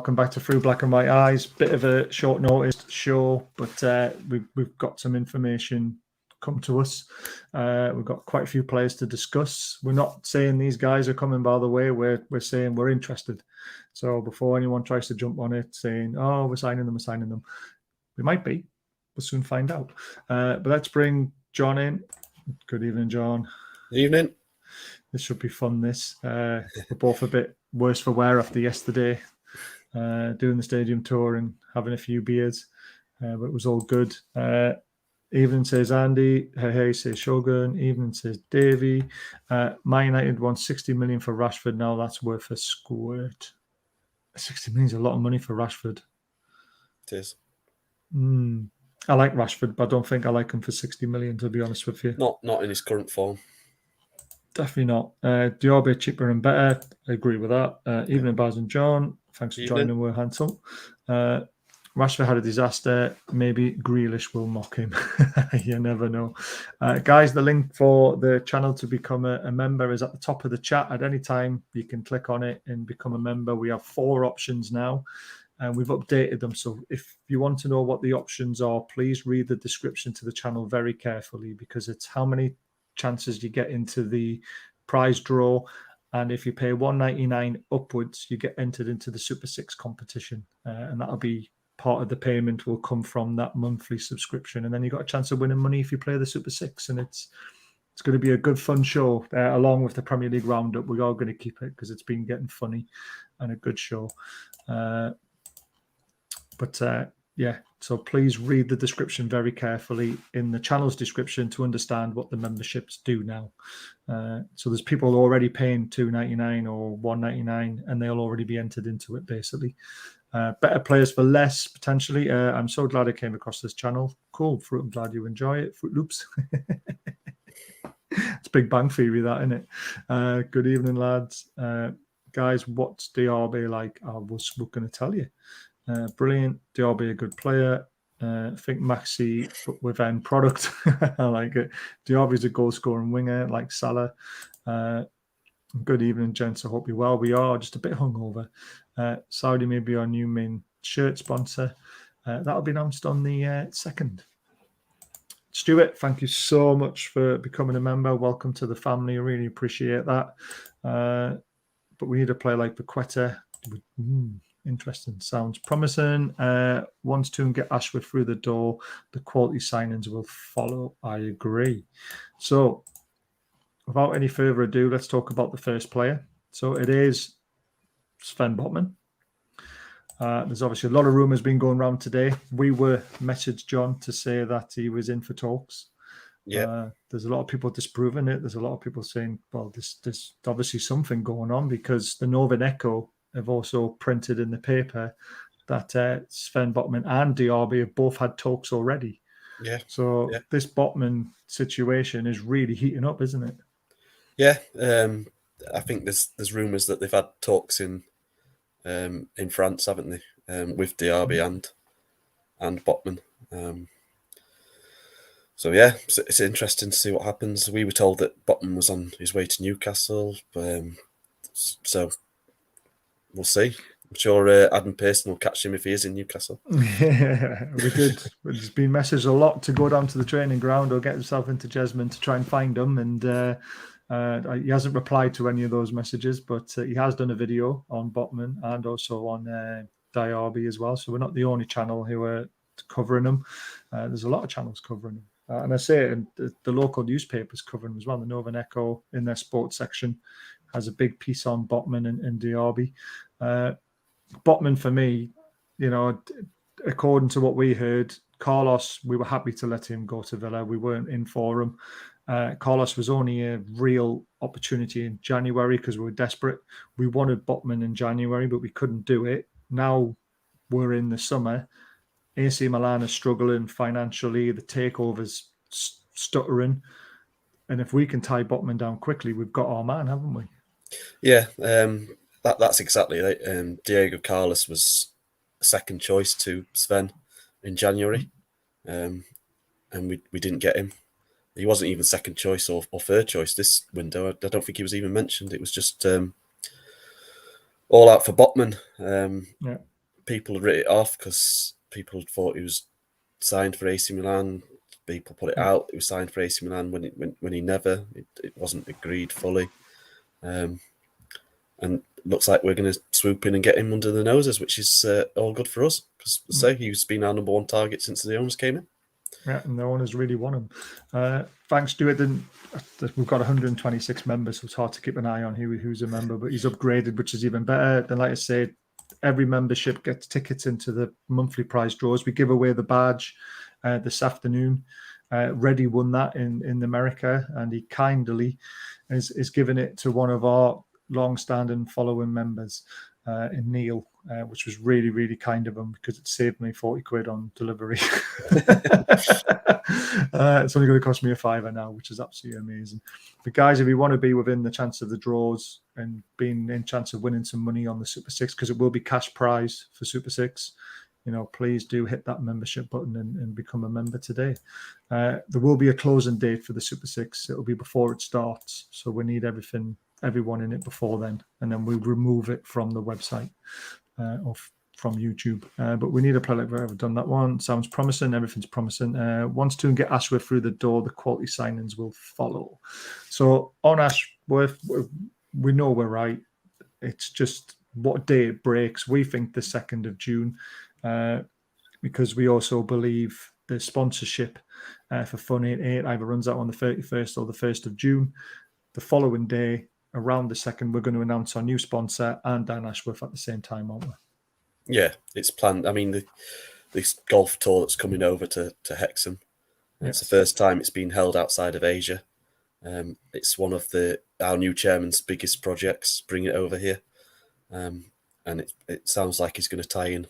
welcome back to Through Black and White Eyes. Bit of a short notice show, but we've got some information come to us. We've got quite a few players to discuss. We're not saying these guys are coming by the way. We're saying we're interested. So before anyone tries to jump on it saying, oh, we're signing them, we might be. We'll soon find out. But let's bring John in. Good evening, John. Good evening. This should be fun, this. We're both a bit worse for wear after yesterday, doing the stadium tour and having a few beers. But it was all good. Evening says Andy. Hey, says Shogun. Evening says Davy. Man United won 60 million for Rashford. Now that's worth a squirt. 60 million is a lot of money for Rashford. It is. I like Rashford, but I don't think I like him for 60 million, to be honest with you. Not in his current form. Definitely not. Diaby cheaper and better. I agree with that. Evening, Baz and John. Thanks for joining. We're handsome. Rashford had a disaster. Maybe Grealish will mock him. You never know. Guys, the link for the channel to become a member is at the top of the chat. At any time, you can click on it and become a member. We have 4 options now, and we've updated them. So if you want to know what the options are, please read the description to the channel very carefully, because it's how many chances you get into the prize draw, and if you pay $1.99 upwards, you get entered into the Super 6 competition, and that'll be part of the payment will come from that monthly subscription, and then you got a chance of winning money if you play the Super 6, and it's going to be a good fun show along with the Premier League roundup. We are going to keep it because it's been getting funny and a good show. Yeah, so please read the description very carefully in the channel's description to understand what the memberships do now. So there's people already paying $2.99 or $1.99, and they'll already be entered into it, basically. Better players for less, potentially. I'm so glad I came across this channel. Cool. Fruit, I'm glad you enjoy it. Fruit Loops. It's Big Bang Theory, that, isn't it? Good evening, lads. Guys, what's Diaby like? I was going to tell you. Brilliant. Diaby, a good player. I think Maxi with end product. I like it. Diaby's a goal scoring winger like Salah. Good evening, gents. I hope you're well. We are just a bit hungover. Saudi may be our new main shirt sponsor. That'll be announced on the 2nd. Stuart, thank you so much for becoming a member. Welcome to the family. I really appreciate that. But we need a player like Paqueta. Interesting. Sounds promising. Wants to get Ashford through the door. The quality signings will follow. I agree. So, without any further ado, let's talk about the first player. So, it is Sven Botman. There's obviously a lot of rumours been going around today. We were messaged John to say that he was in for talks. Yeah. There's a lot of people disproving it. There's a lot of people saying, well, there's obviously something going on, because the Northern Echo have also printed in the paper that Sven Botman and Diaby have both had talks already. Yeah. So this Botman situation is really heating up, isn't it? Yeah. I think there's rumours that they've had talks in France, haven't they? With Diaby and Botman. So yeah, it's interesting to see what happens. We were told that Botman was on his way to Newcastle, so we'll see. I'm sure Adam Pearson will catch him if he is in Newcastle. Yeah, we did. He's been messaged a lot to go down to the training ground or get himself into Jesmond to try and find him, and he hasn't replied to any of those messages, but he has done a video on Botman and also on Diaby as well. So we're not the only channel who are covering them. There's a lot of channels covering them. And I say it, and the local newspapers covering them as well. The Northern Echo in their sports section has a big piece on Botman and Diaby. Botman, for me, according to what we heard, Carlos, we were happy to let him go to Villa. We weren't in for him. Carlos was only a real opportunity in January because we were desperate. We wanted Botman in January, but we couldn't do it. Now we're in the summer. AC Milan are struggling financially. The takeover's stuttering. And if we can tie Botman down quickly, we've got our man, haven't we? Yeah, that's exactly right. Diego Carlos was a second choice to Sven in January, and we didn't get him. He wasn't even second choice or third choice this window. I don't think he was even mentioned. It was just all out for Botman. people had written it off because people thought he was signed for AC Milan. People put it out. He was signed for AC Milan when he never. It wasn't agreed fully. And looks like we're going to swoop in and get him under the noses, which is all good for us because he's been our number one target since the owners came in. Yeah, and no one has really won him. Thanks, Stuart. We've got 126 members, so it's hard to keep an eye on who's a member, but he's upgraded, which is even better. Then, like I said, every membership gets tickets into the monthly prize draws. We give away the badge this afternoon. Reddy won that in America, and he kindly is giving it to one of our long-standing following members, in Neil, which was really, really kind of him because it saved me 40 quid on delivery. It's only going to cost me a fiver now, which is absolutely amazing. But guys, if you want to be within the chance of the draws and being in chance of winning some money on the Super 6, because it will be cash prize for Super 6, please do hit that membership button and become a member today. There will be a closing date for the Super 6. It'll be before it starts. So we need everyone in it before then. And then we'll remove it from the website or from YouTube. But we need a player like we've ever done that one. Sounds promising. Everything's promising. Once to get Ashworth through the door, the quality signings will follow. So on Ashworth, we know we're right. It's just what day it breaks. We think the 2nd of June. Because we also believe the sponsorship for Fun 88 either runs out on the 31st or the 1st of June. The following day, around the 2nd, we're going to announce our new sponsor and Dan Ashworth at the same time, aren't we? Yeah, it's planned. I mean, this golf tour that's coming over to Hexham, it's the first time it's been held outside of Asia. It's one of our new chairman's biggest projects, bring it over here. And it sounds like he's going to tie in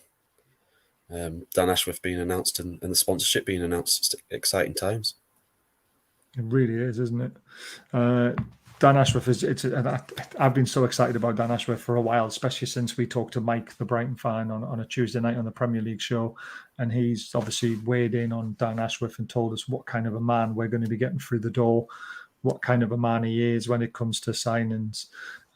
Dan Ashworth being announced and the sponsorship being announced. It's exciting times. It really is, isn't it? Dan Ashworth I've been so excited about Dan Ashworth for a while, especially since we talked to Mike, the Brighton fan, on a Tuesday night on the Premier League show. And he's obviously weighed in on Dan Ashworth and told us what kind of a man we're going to be getting through the door, what kind of a man he is when it comes to signings,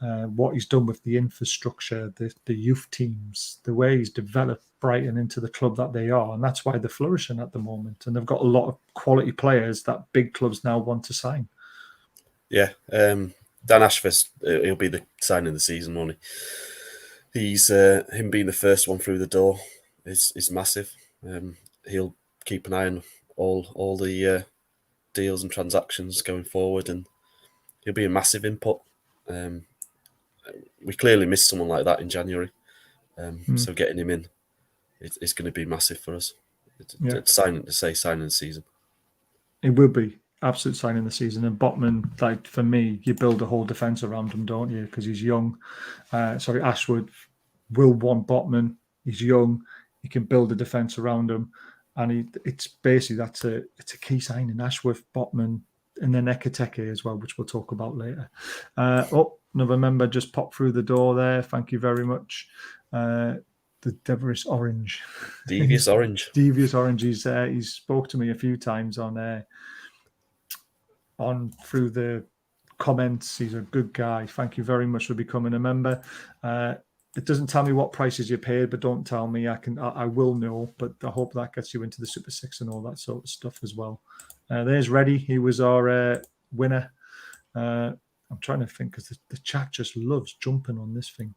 what he's done with the infrastructure, the youth teams, the way he's developed Brighton into the club that they are. And that's why they're flourishing at the moment. And they've got a lot of quality players that big clubs now want to sign. Yeah. Dan Ashworth, he'll be the signing of the season, won't he? He's him being the first one through the door is massive. He'll keep an eye on all the deals and transactions going forward, and he'll be a massive input. We clearly missed someone like that in January, so getting him in is going to be massive for us. It's signing the season. It will be absolute signing the season. And Botman, like for me, you build a whole defence around him, don't you? Because he's young. Ashwood will want Botman. He's young. You can build a defence around him, and it's basically it's a key signing. Ashworth, Botman, and then Ekitike as well, which we'll talk about later. Another member just popped through the door there. Thank you very much. The Devious Orange. Devious Orange. Devious Orange. He spoke to me a few times on through the comments. He's a good guy. Thank you very much for becoming a member. It doesn't tell me what prices you paid, but don't tell me. I will know, but I hope that gets you into the Super 6 and all that sort of stuff as well. There's Reddy. He was our winner. I'm trying to think because the chat just loves jumping on this thing.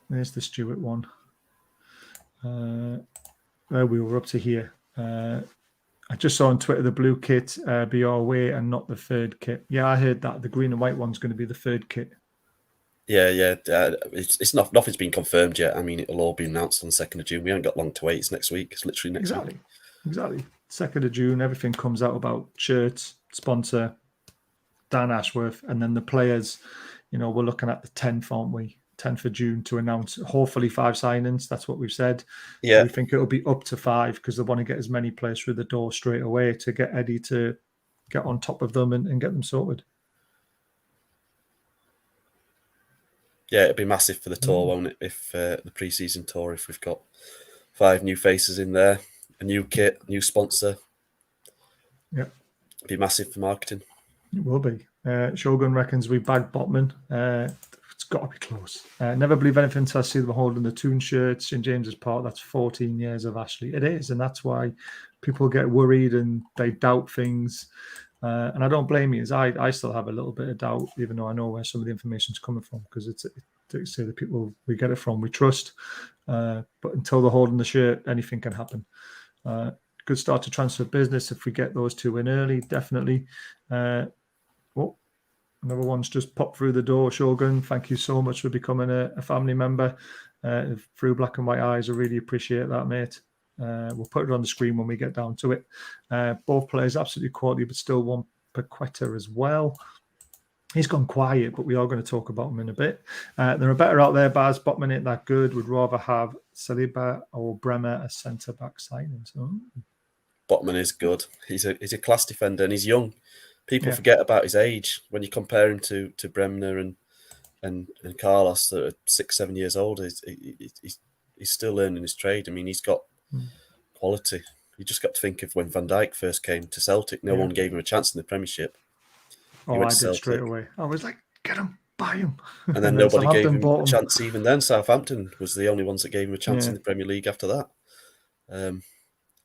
There's the Stuart one. There we were up to here. I just saw on Twitter the blue kit be our way and not the third kit. Yeah, I heard that. The green and white one's going to be the third kit. Yeah. It's nothing's been confirmed yet. I mean, it'll all be announced on the 2nd of June. We haven't got long to wait. It's next week. It's literally next week. Exactly. 2nd of June, everything comes out about shirts, sponsor, Dan Ashworth, and then the players. We're looking at the 10th, aren't we? 10th of June to announce hopefully 5 signings. That's what we've said. Yeah. We think it'll be up to 5 because they want to get as many players through the door straight away to get Eddie to get on top of them and get them sorted. Yeah, it'd be massive for the tour, won't it? If the pre-season tour, if we've got 5 new faces in there, a new kit, new sponsor. Yeah. It'd be massive for marketing. It will be. Shogun reckons we bagged Botman. It's got to be close. Never believe anything until I see them holding the Toon shirts in James's Park. That's 14 years of Ashley. It is, and that's why people get worried and they doubt things. And I don't blame you, as I still have a little bit of doubt, even though I know where some of the information is coming from, because it's to say the people we get it from, we trust. But until they're holding the shirt, anything can happen. Good start to transfer business if we get those two in early, definitely. Oh, another one's just popped through the door. Shogun, thank you so much for becoming a family member through Black and White Eyes. I really appreciate that, mate. We'll put it on the screen when we get down to it. Both players absolutely quality, but still want Paqueta as well. He's gone quiet, but we are going to talk about him in a bit. There are better out there, Baz. Botman ain't that good. Would rather have Saliba or Bremer as centre-back signings. Oh. Botman is good. He's a class defender and he's young. People forget about his age when you compare him to Bremner and Carlos that are 6-7 years old. He's still learning his trade. I mean, he's got quality. You just got to think of when Van Dijk first came to Celtic. No one gave him a chance in the Premiership. Oh, I did straight away. I was like, get him, buy him. And then nobody gave him a chance even then. Southampton was the only ones that gave him a chance in the Premier League after that.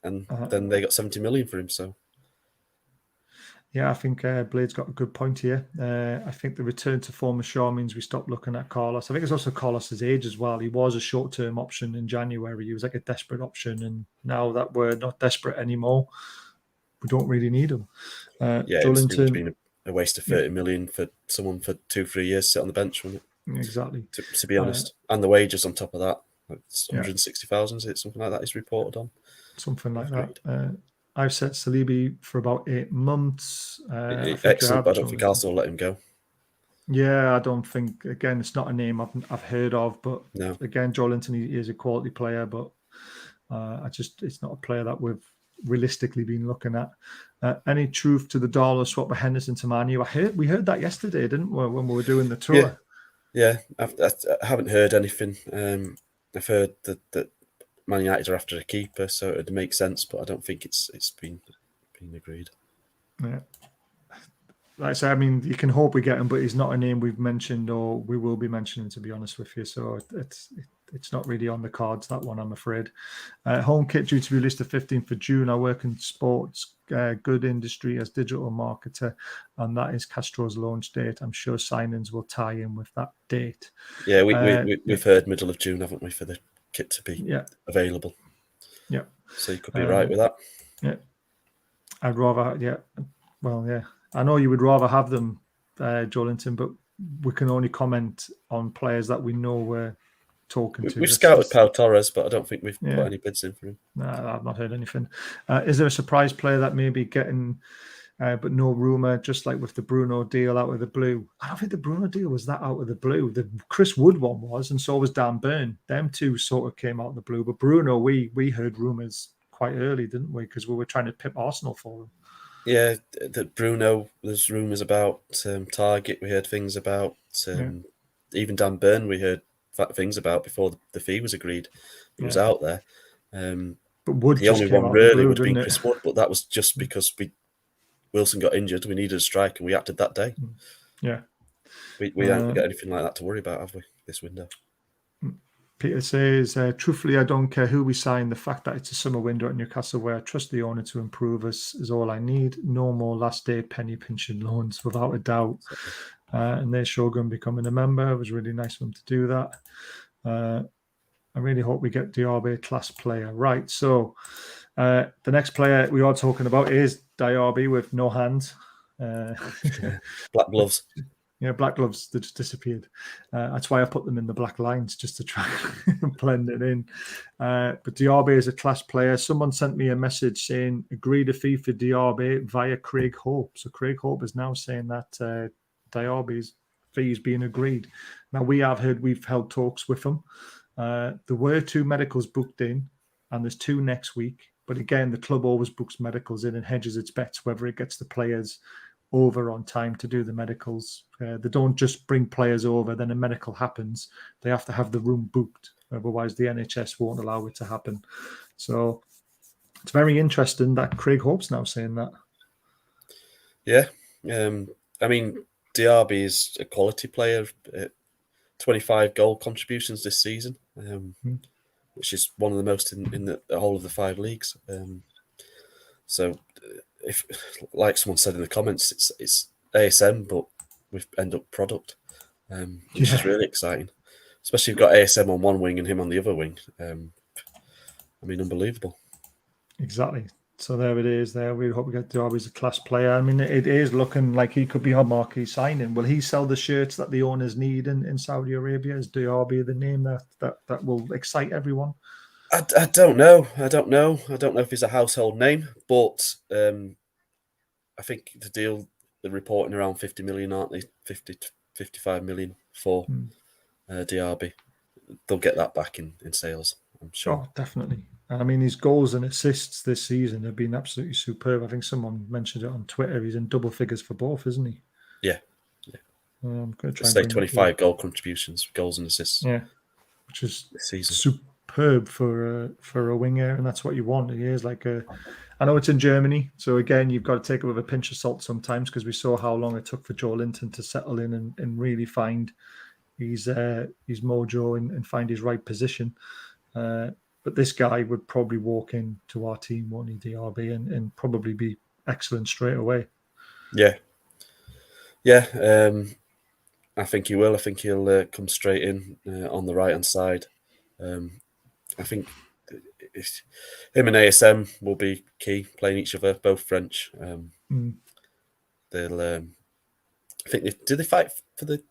And then they got 70 million for him. So, yeah, I think Blade's got a good point here. I think the return to form of Shaw means we stop looking at Carlos. I think it's also Carlos's age as well. He was a short-term option in January. He was like a desperate option. And now that we're not desperate anymore, we don't really need him. It would have been a waste of 30 million for someone for 2-3 years to sit on the bench, wouldn't it? Exactly. To be honest. And the wages on top of that. It's 160,000, is it? Something like that is reported on. Something like that. I've set Saliba for about 8 months. Excellent, but I don't think Arsenal will let him go. Yeah, I don't think. Again, it's not a name I've heard of, but again, Joelinton, he is a quality player, but it's not a player that we've realistically been looking at. Any truth to the dollar swap with Henderson to Man U? We heard that yesterday, didn't we, when we were doing the tour? Yeah. I haven't heard anything. I've heard that Man United are after a keeper, so it would make sense, but I don't think it's been agreed. Yeah. Like I say, I mean, you can hope we get him, but he's not a name we've mentioned or we will be mentioning, to be honest with you. So it's not really on the cards, that one, I'm afraid. Home kit due to be released the 15th of June. I work in sports, good industry as digital marketer, and that is Castro's launch date. I'm sure signings will tie in with that date. Yeah, we've heard middle of June, haven't we, for the kit to be available? Yeah. So you could be right with that. Yeah. I'd rather, I know you would rather have them, Joelinton, but we can only comment on players that we know we're talking to. We've scouted Pau Torres, but I don't think we've put any bids in for him. No, I've not heard anything. Is there a surprise player that may be getting, but no rumour, just like with the Bruno deal out of the blue? I don't think the Bruno deal was that out of the blue. The Chris Wood one was, and so was Dan Burn. Them two sort of came out of the blue. But Bruno, we heard rumours quite early, didn't we? Because we were trying to pip Arsenal for him. Yeah, that Bruno, there's rumours about Target. We heard things about even Dan Burn. We heard things about before the fee was agreed. It was out there. But Wood the only one really would have been Chris Wood, but that was just because Wilson got injured. We needed a strike, and we acted that day. Yeah, we haven't got anything like that to worry about, have we? This window. Peter says, truthfully, I don't care who we sign. The fact that it's a summer window at Newcastle where I trust the owner to improve us is all I need. No more last day penny pinching loans, without a doubt. And there's Shogun becoming a member. It was really nice of him to do that. I really hope we get Diaby, a class player. Right, so the next player we are talking about is Diaby with no hands. Black gloves. Yeah, black gloves that just disappeared. That's why I put them in the black lines, just to try and blend it in. But Diaby is a class player. Someone sent me a message saying, agreed a fee for Diaby via Craig Hope. So Craig Hope is now saying that Diaby's fee is being agreed. Now, we've held talks with him. There were 2 medicals booked in, and there's 2 next week. But again, the club always books medicals in and hedges its bets, whether it gets the players over on time to do the medicals. They don't just bring players over, then a medical happens. They have to have the room booked. Otherwise, the NHS won't allow it to happen. So it's very interesting that Craig Hope's now saying that. Yeah. I mean, Diaby is a quality player. 25 goal contributions this season, which is one of the most in the whole of the 5 leagues. So, if, like someone said in the comments, it's ASM, but with end up product, which is really exciting. Especially if you've got ASM on one wing and him on the other wing. I mean, unbelievable. Exactly. So there it is. There, we hope we get Diaby as a class player. I mean, it is looking like he could be a marquee signing. Will he sell the shirts that the owners need in Saudi Arabia? Is Diaby the name that will excite everyone? I don't know. I don't know if he's a household name, but I think the deal, they're reporting around 50 million, aren't they? 50 to 55 million for Diaby. They'll get that back in sales, I'm sure. Oh, definitely. I mean, his goals and assists this season have been absolutely superb. I think someone mentioned it on Twitter. He's in double figures for both, isn't he? Yeah. I'm going to try Let's and say 25 goal contributions, goals and assists. Yeah, which is this season. Superb for a winger, and that's what you want. He is like a. I know it's in Germany, so again, you've got to take it with a pinch of salt sometimes, because we saw how long it took for Joe Linton to settle in and really find his mojo and find his right position. But this guy would probably walk into our team, won't he, Diaby, and probably be excellent straight away. Yeah. I think he will. I think he'll come straight in on the right hand side. I think him and ASM will be key, playing each other, both French. They'll. I think did they fight for the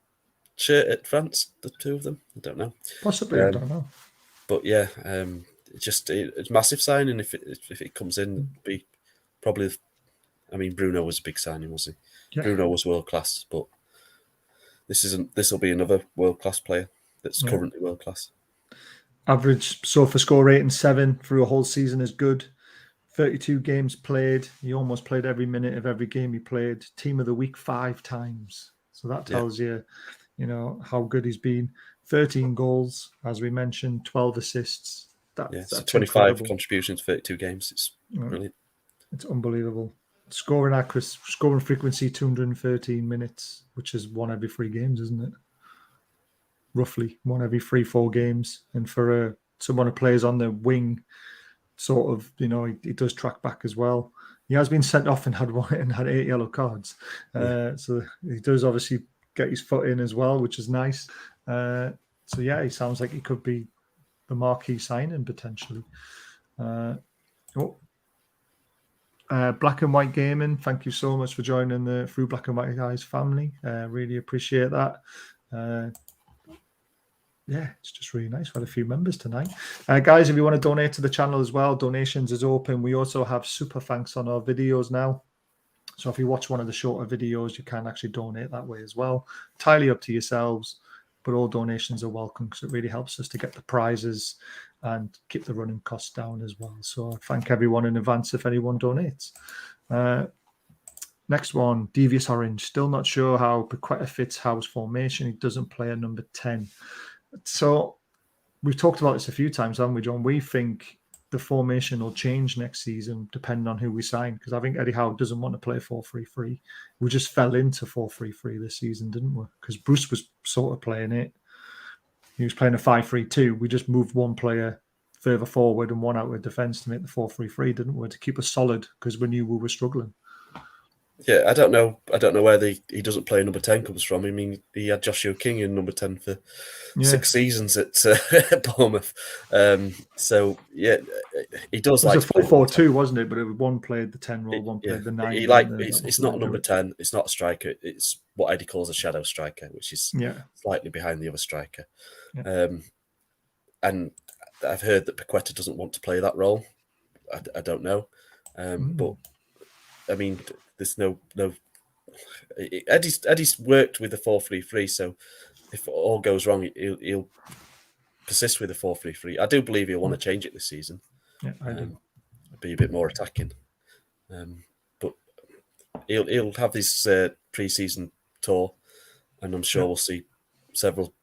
shirt at France? The two of them, I don't know. Possibly, I don't know. But yeah, it's a massive signing if it comes in. It'd be probably. I mean, Bruno was a big signing, was he? Yeah. Bruno was world class, but this will be another world class player that's currently world class. Average SOFA score rating 7 through a whole season is good. 32 games played. He almost played every minute of every game he played. Team of the week 5 times. So that tells you how good he's been. 13 goals, as we mentioned, 12 assists. That's 25 incredible. contributions, 32 games. It's brilliant. It's unbelievable. Scoring frequency 213 minutes, which is 1 every 3 games, isn't it? Roughly 1 every 3-4 games. And for someone who plays on the wing, sort of, he does track back as well. He has been sent off and had 8 yellow cards. So he does obviously get his foot in as well, which is nice. So yeah, he sounds like he could be the marquee signing potentially. Black and White Gaming, thank you so much for joining the Through Black and White Guys family. Really appreciate that. Yeah, it's just really nice. We had a few members tonight. Guys, if you want to donate to the channel as well, donations is open. We also have super thanks on our videos now. So if you watch one of the shorter videos, you can actually donate that way as well. Entirely up to yourselves, but all donations are welcome because it really helps us to get the prizes and keep the running costs down as well. So thank everyone in advance if anyone donates. Next one, Devious Orange. Still not sure how Paqueta fits Howe's formation. He doesn't play a number 10. So we've talked about this a few times, haven't we, John? We think the formation will change next season depending on who we sign, because I think Eddie Howe doesn't want to play 4-3-3. We just fell into 4-3-3 this season, didn't we? Because Bruce was sort of playing it. He was playing a 5-3-2. We just moved one player further forward and one out of defence to make the 4-3-3, didn't we? To keep us solid because we knew we were struggling. Yeah, I don't know where he doesn't play number 10 comes from. I mean, he had Joshua King in number 10 for 6 seasons at Bournemouth. So yeah, he does. It was a 4-4-2, wasn't it? But one played the 10 role, one played the 9. It's not number 10. It's not a striker. It's what Eddie calls a shadow striker, which is slightly behind the other striker. Yeah. And I've heard that Paqueta doesn't want to play that role. I don't know, but I mean, there's no. Eddie's worked with the 4-3-3, so if all goes wrong, he'll persist with the 4-3-3. I do believe he'll want to change it this season. Yeah, I do. Be a bit more attacking, but he'll have his pre-season tour, and I'm sure we'll see several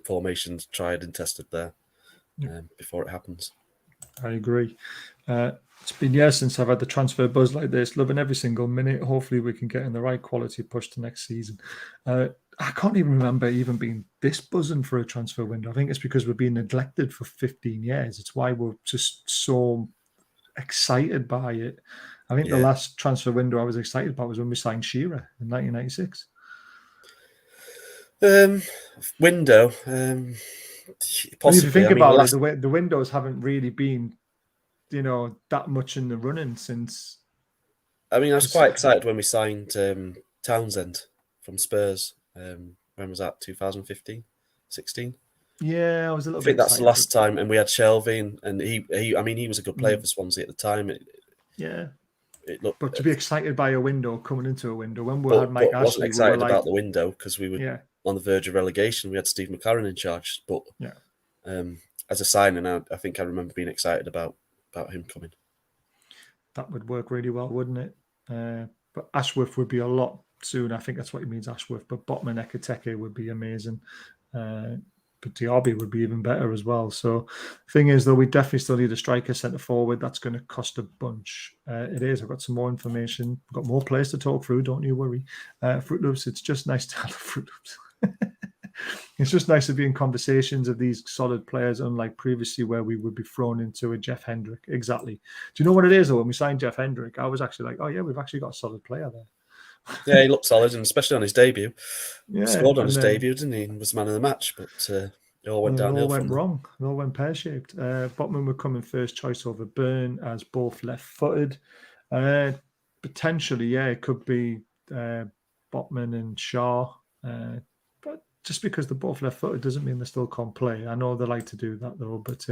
formations tried and tested there before it happens. I agree. It's been years since I've had the transfer buzz like this. Loving every single minute. Hopefully we can get in the right quality push to next season. I can't even remember even being this buzzing for a transfer window. I think it's because we've been neglected for 15 years. It's why we're just so excited by it. I think the last transfer window I was excited about was when we signed Shearer in 1996. Window, possibly. If you think I mean, about it, the windows haven't really been, that much in the running since. I mean, I was quite excited when we signed Townsend from Spurs. When was that? 2015, 16? Yeah, I was a little I bit think that's the excited. last time, and we had Shelvey, and he was a good player for Swansea at the time. It looked, but to be excited by a window, coming into a window, when we had but Mike Ashley, wasn't excited about the window because we were on the verge of relegation. We had Steve McLaren in charge, but as a signing, I think I remember being excited about him coming. That would work really well, wouldn't it? But Ashworth would be a lot soon. I think that's what he means, Ashworth. But Botman, Ekitike would be amazing. But Diaby would be even better as well. So thing is, though, we definitely still need a striker centre forward. That's going to cost a bunch. It is. I've got some more information. I've got more players to talk through. Don't you worry. Fruit Loops, it's just nice to have the Fruit Loops. It's just nice to be in conversations of these solid players, unlike previously where we would be thrown into a Jeff Hendrick. Exactly. Do you know what it is, though? When we signed Jeff Hendrick, I was actually like, oh, yeah, we've actually got a solid player there. Yeah, he looked solid, and especially on his debut. Yeah, scored on his debut, didn't he? And was man of the match, but it all went downhill. It all went wrong. It all went pear-shaped. Botman would come in first choice over Byrne as both left-footed. Potentially, it could be Botman and Shaw. But just because they're both left-footed doesn't mean they still can't play. I know they like to do that, though. But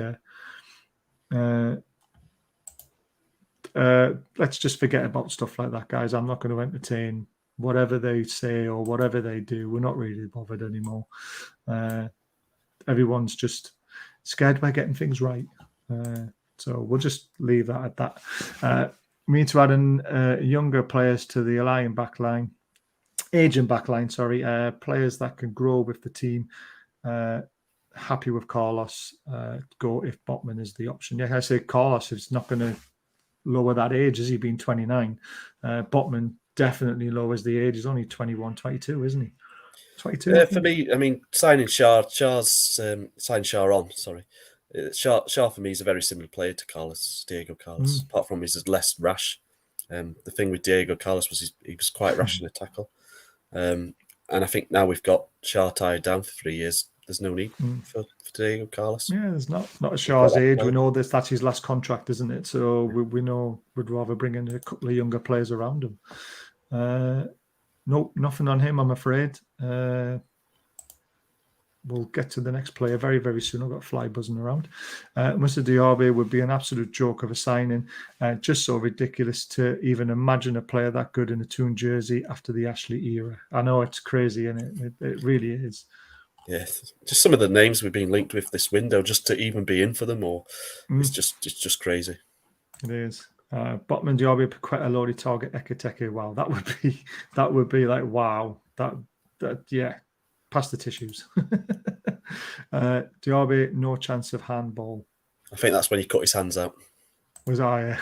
let's just forget about stuff like that, guys. I'm not going to entertain whatever they say or whatever they do. We're not really bothered anymore. Everyone's just scared by getting things right. So we'll just leave that at that. We need to add in younger players to the aging backline, sorry. Players that can grow with the team. Happy with Carlos. Go if Botman is the option. Yeah, I say Carlos is not going to lower that age. Has he been 29? Botman definitely lowers the age. He's only 21, 22, isn't he? 22. For me, I mean, signing signing Shaw on. Sorry, Shaw for me is a very similar player to Diego Carlos. Apart from he's less rash. The thing with Diego Carlos was he was quite rash in a tackle. And I think now we've got Shaw tied down for 3 years. There's no need for Diego Carlos. Yeah, there's not at Shaw's age. We know this. That's his last contract, isn't it? So we know we'd rather bring in a couple of younger players around him. No, nothing on him, I'm afraid. We'll get to the next player very, very soon. I've got a fly buzzing around. Mr. Diaby would be an absolute joke of a signing. Just so ridiculous to even imagine a player that good in a Toon jersey after the Ashley era. I know it's crazy, and it really is. Yeah, just some of the names we've been linked with this window, just to even be in for them, or it's just crazy. It is. Botman, Diaby, Paqueta, Lodi, Target, Ekitike. Wow, that would be like wow. That yeah. Pass the tissues. Diaby, no chance of handball. I think that's when he cut his hands out. Was I?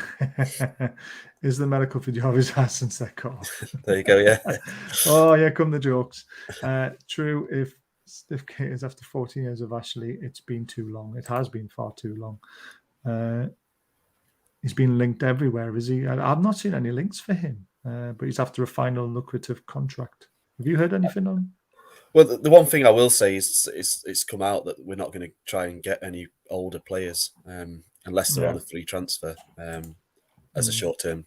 Is the medical for Diaby's hands since they're cut off? There you go, yeah. Oh, yeah, come the jokes. True, if Stiff Kate is after 14 years of Ashley, it's been too long. It has been far too long. He's been linked everywhere, is he? I've not seen any links for him, but he's after a final lucrative contract. Have you heard anything on? Well, the one thing I will say is it's come out that we're not going to try and get any older players unless they're on a free transfer as a short-term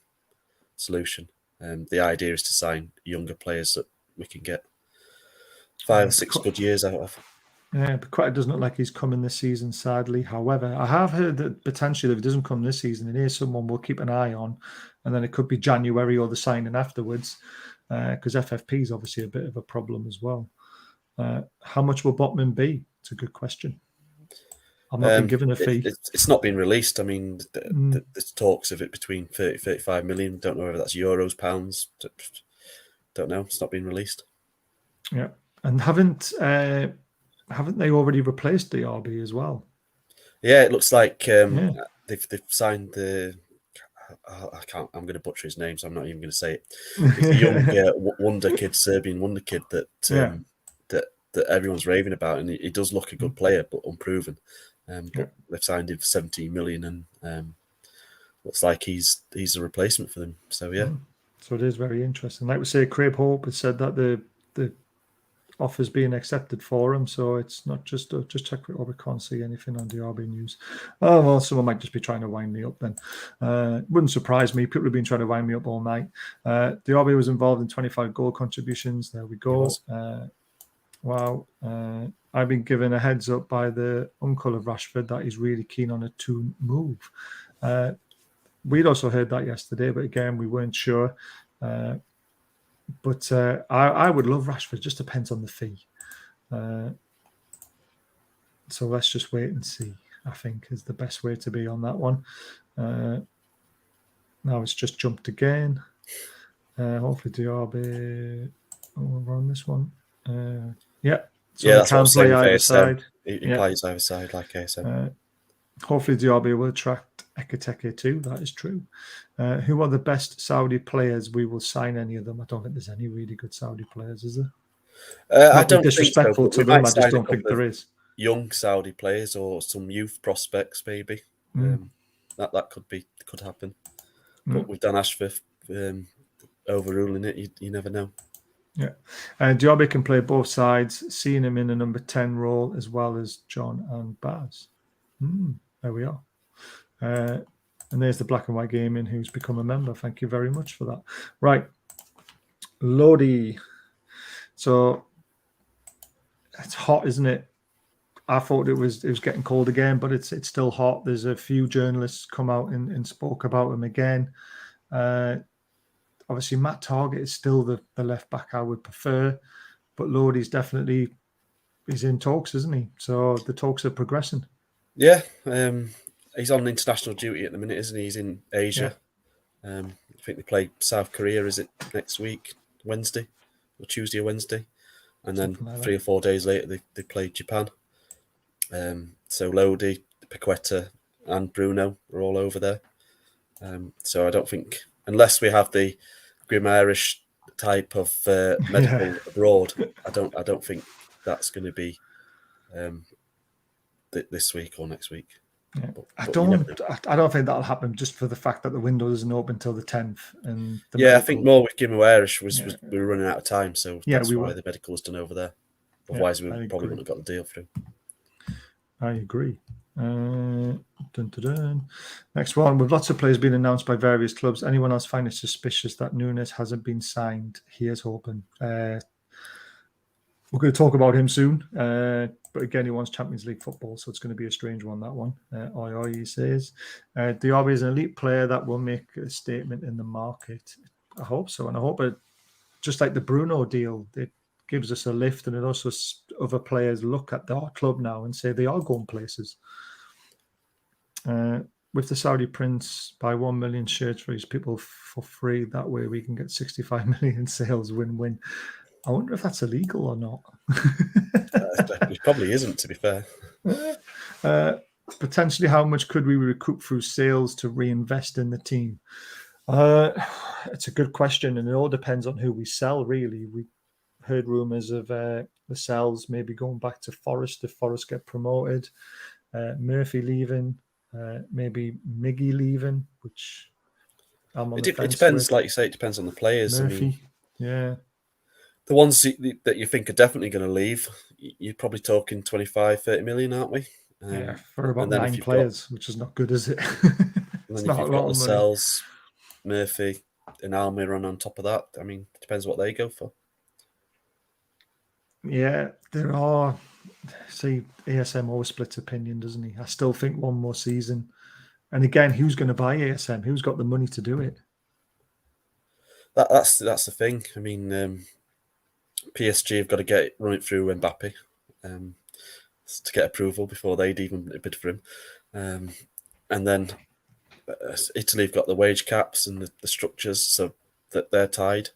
solution. The idea is to sign younger players that we can get 5 or 6 good years out of. Yeah, but Paqueta doesn't look like he's coming this season, sadly. However, I have heard that potentially if he doesn't come this season, it is someone we'll keep an eye on. And then it could be January or the signing afterwards, because FFP is obviously a bit of a problem as well. How much will Botman be? It's a good question. I've not been given a fee. It's not been released. I mean, there's talks of it between 30-35 million. Don't know whether that's euros, pounds. Don't know. It's not been released. Yeah. And haven't they already replaced Diaby as well? Yeah, it looks like they've signed the. I'm going to butcher his name, so I'm not even going to say it. He's a young wonder kid, Serbian wonder kid that that everyone's raving about, and he does look a good player, but unproven. But they've signed him for 17 million, and looks like he's a replacement for them. So yeah. So it is very interesting. Like we say, Craig Hope has said that the offers being accepted for him, so it's not just check it. Or we can't see anything on Diaby news. Oh well, someone might just be trying to wind me up then. Wouldn't surprise me. People have been trying to wind me up all night. Diaby was involved in 25 goal contributions. There we go. Wow. I've been given a heads up by the uncle of Rashford that he's really keen on a 2 move. We'd also heard that yesterday, but again, we weren't sure. But I would love Rashford. Just depends on the fee. So let's just wait and see, I think, is the best way to be on that one. Now it's just jumped again. Hopefully Diaby. Oh, we're on this one. Yeah. So that's what I was saying with either ASM. side. He plays either side like ASM. Hopefully Diaby will attract Ekitike too. That is true. Who are the best Saudi players? We will sign any of them. I don't think there's any really good Saudi players, is there? I don't disrespectful think so, to them. I just don't think there is. Young Saudi players or some youth prospects, maybe. That could happen. But with Dan Ashworth overruling it, you never know. Yeah, and Diaby can play both sides. Seeing him in a number 10 role as well as John and Baz. There we are. And there's the Black and White Gaming who's become a member. Thank you very much for that. Right, Lodi. So it's hot, isn't it? I thought it was getting cold again, but it's still hot. There's a few journalists come out and spoke about him again. Obviously, Matt Target is still the left back I would prefer, but Lodi's definitely he's in talks, isn't he? So the talks are progressing. Yeah, he's on international duty at the minute, isn't he? He's in Asia. I think they play South Korea. Is it next week, Wednesday, or Tuesday or Wednesday? And then 3 or 4 days later, they play Japan. So Lodi, Paqueta, and Bruno are all over there. So I don't think, unless we have the grim Irish type of medical abroad, I don't think that's going to be this week or next week. Yeah. I don't think that'll happen just for the fact that the window isn't open until the 10th. And I think more with Grim Irish was we were running out of time, so that's why the medical was done over there. Otherwise, we probably wouldn't have got the deal through. I agree. Next one. With lots of players being announced by various clubs, anyone else find it suspicious that Nunes hasn't been signed? Here's hoping. We're going to talk about him soon. But again, he wants Champions League football, so it's going to be a strange one, that one. He says. Diaby is an elite player that will make a statement in the market. I hope so. And I hope just like the Bruno deal, it gives us a lift, and it also other players look at our club now and say they are going places. With the Saudi prince, buy 1 million shirts for his people for free. That way we can get 65 million sales, win-win. I wonder if that's illegal or not. It probably isn't, to be fair. Potentially, how much could we recoup through sales to reinvest in the team? It's a good question, and it all depends on who we sell, really. We heard rumours of the sells maybe going back to Forest if Forest get promoted, Murphy leaving, maybe Miggy leaving, which I'm on the fence depends, with. like you say, it depends on the players. Murphy, the ones that you think are definitely going to leave, you're probably talking 25, 30 million, aren't we? For about 9 players, which is not good, is it? And then if you've got Lascelles, Murphy, and Almiron on top of that, I mean, it depends what they go for. Yeah, there are. See, ASM always splits opinion, doesn't he? I still think one more season. And again, who's going to buy ASM? Who's got the money to do it? That's the thing. I mean, PSG have got to run it through Mbappe to get approval before they'd even bid for him. And then Italy have got the wage caps and the structures, so that they're tied.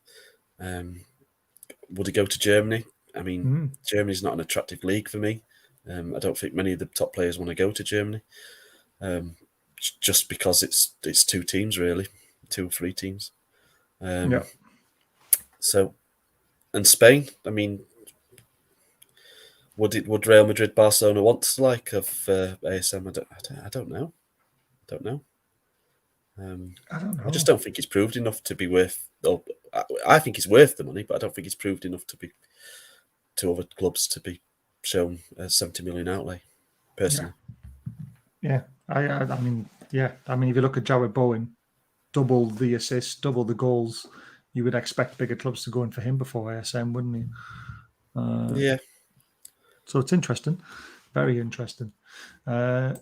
Would it go to Germany? I mean, Germany's not an attractive league for me. I don't think many of the top players want to go to Germany, just because it's 2 teams, really, 2 or 3 teams. So, and Spain, I mean, Would Real Madrid, Barcelona want to like of ASM? I don't know. I don't I just know. don't think it's proved enough to be worth. Or I think it's worth the money, but I don't think it's proved enough to other clubs to be shown a 70 million outlay. Personally, Yeah. I mean, yeah. I mean, if you look at Jared Bowen, double the assists, double the goals, you would expect bigger clubs to go in for him before ASM, wouldn't you? yeah. So it's interesting, very interesting. This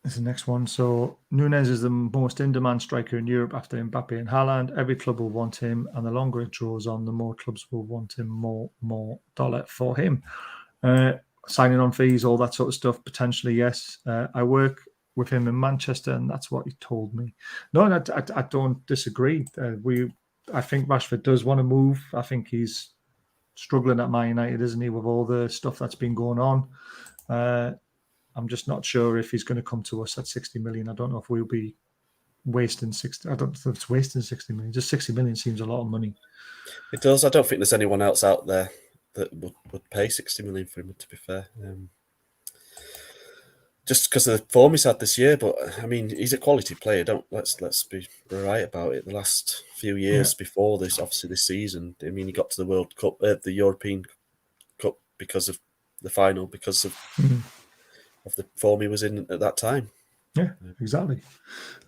is the next one. So Nunez is the most in-demand striker in Europe after Mbappe and Haaland. Every club will want him, and the longer it draws on, the more clubs will want him, more dollar for him. Signing on fees, all that sort of stuff, potentially, yes. I work with him in Manchester, and that's what he told me. No, I don't disagree. I think Rashford does want to move. I think he's struggling at Man United, isn't he, with all the stuff that's been going on. I'm just not sure if he's going to come to us at 60 million. I don't know if we'll be wasting 60. I don't think it's wasting 60 million. Just 60 million seems a lot of money. It does. I don't think there's anyone else out there that would pay 60 million for him, to be fair. Just because of the form he's had this year, but I mean, he's a quality player. Let's be right about it. The last few years before this, obviously this season, I mean, he got to the World Cup, the European Cup because of the final, because of the form he was in at that time. Yeah, exactly.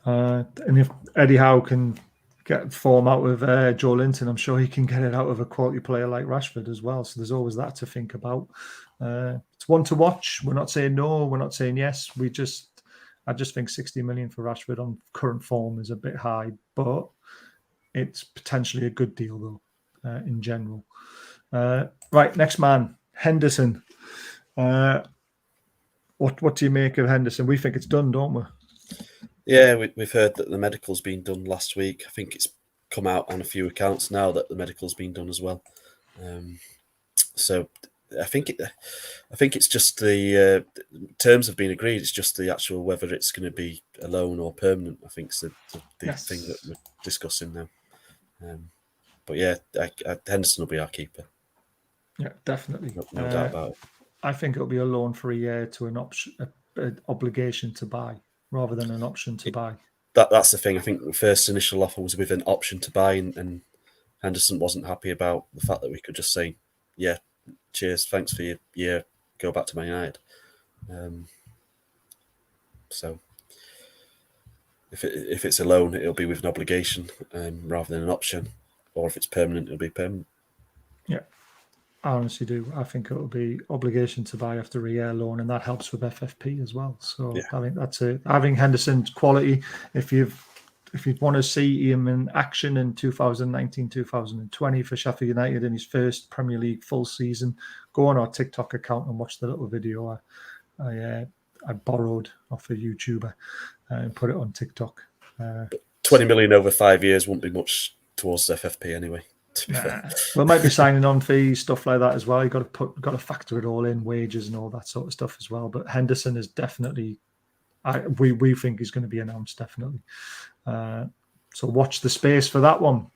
And if Eddie Howe can get form out of Joe Linton, I'm sure he can get it out of a quality player like Rashford as well. So there's always that to think about. It's one to watch. We're not saying no. We're not saying yes. I just think 60 million for Rashford on current form is a bit high, but it's potentially a good deal though, in general. Right, next man, Henderson. What do you make of Henderson? We think it's done, don't we? Yeah, we've heard that the medical's been done last week. I think it's come out on a few accounts now that the medical's been done as well. So I think it's just the terms have been agreed. It's just the actual whether it's going to be a loan or permanent. I think is the thing that we're discussing now. But yeah, Henderson will be our keeper. Yeah, definitely. No doubt about it. I think it'll be a loan for a year to an option, an obligation to buy, rather than an option to buy. That's the thing. I think the first initial offer was with an option to buy, and Henderson wasn't happy about the fact that we could just say, "Yeah, cheers, thanks for your year, go back to Man United." So if it's a loan, it'll be with an obligation rather than an option, or if it's permanent, it'll be permanent. Yeah, I honestly do. I think it'll be obligation to buy after a year loan, and that helps with FFP as well. So yeah. I think that's it. Having Henderson's quality, if you want to see him in action in 2019-2020 for Sheffield United in his first Premier League full season, go on our TikTok account and watch the little video I borrowed off a YouTuber and put it on TikTok. 20 million over 5 years won't be much towards FFP anyway. Well, might be signing on fees, stuff like that as well. You got to factor it all in, wages and all that sort of stuff as well. But Henderson is definitely, we think he's going to be announced definitely. So watch the space for that one.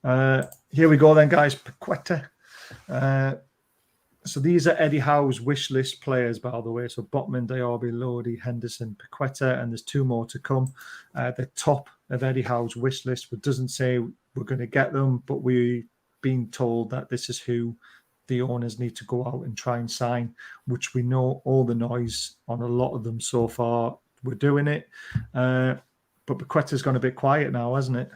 Here we go then, guys. Paqueta. So these are Eddie Howe's wish list players, by the way. So Botman, Diaby, Lodi, Henderson, Paqueta, and there's two more to come. The top of Eddie Howe's wish list, but doesn't say we're going to get them, but we've been told that this is who the owners need to go out and try and sign, which we know all the noise on a lot of them so far. We're doing it. But Paqueta's gone a bit quiet now, hasn't it?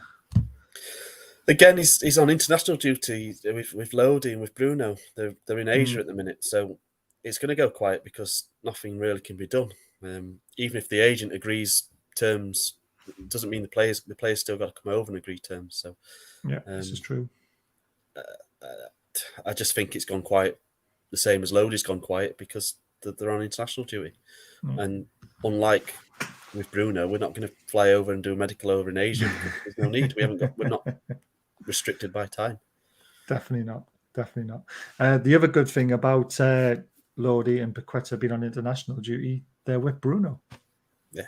Again, he's on international duty with Lodi and with Bruno. They're in Asia at the minute, so it's going to go quiet because nothing really can be done. Even if the agent agrees terms, it doesn't mean the players still got to come over and agree terms. So yeah, this is true. I just think it's gone quiet, the same as Lodi's gone quiet because they're on international duty, and unlike with Bruno, we're not going to fly over and do a medical over in Asia because there's no need. We're not restricted by time. Definitely not. The other good thing about Lodi and Paqueta being on international duty, they're with Bruno. Yeah.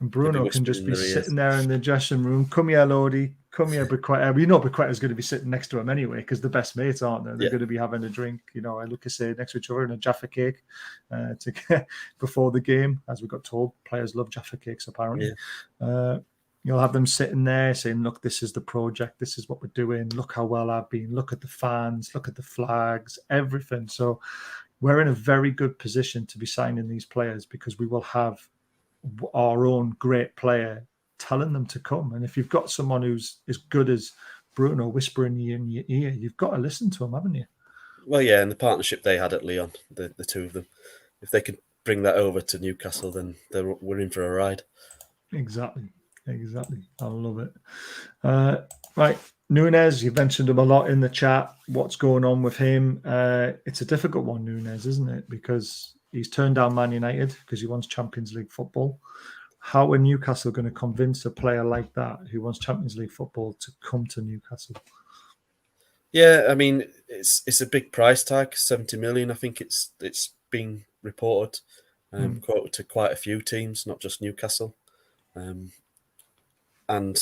And Bruno can just be sitting there in the dressing room. Come here, Lodi. come here, Paqueta. We know Paqueta's going to be sitting next to him anyway because they're best mates, aren't they? They're going to be having a drink, I look, say, next to each other in a Jaffa cake to get before the game, as we got told. Players love Jaffa cakes, apparently. Yeah. You'll have them sitting there saying, look, this is the project. This is what we're doing. Look how well I've been. Look at the fans. Look at the flags, everything. So we're in a very good position to be signing these players because we will have our own great player telling them to come. And if you've got someone who's as good as Bruno whispering in your ear, you've got to listen to him, haven't you? Well, yeah, and the partnership they had at Lyon, the two of them, if they could bring that over to Newcastle, then we're in for a ride. Exactly. I love it. Right, Núñez, you've mentioned him a lot in the chat. What's going on with him? It's a difficult one, Núñez, isn't it? Because he's turned down Man United because he wants Champions League football. How are Newcastle going to convince a player like that who wants Champions League football to come to Newcastle? Yeah, I mean, it's a big price tag, 70 million. I think it's been reported, quoted to quite a few teams, not just Newcastle. And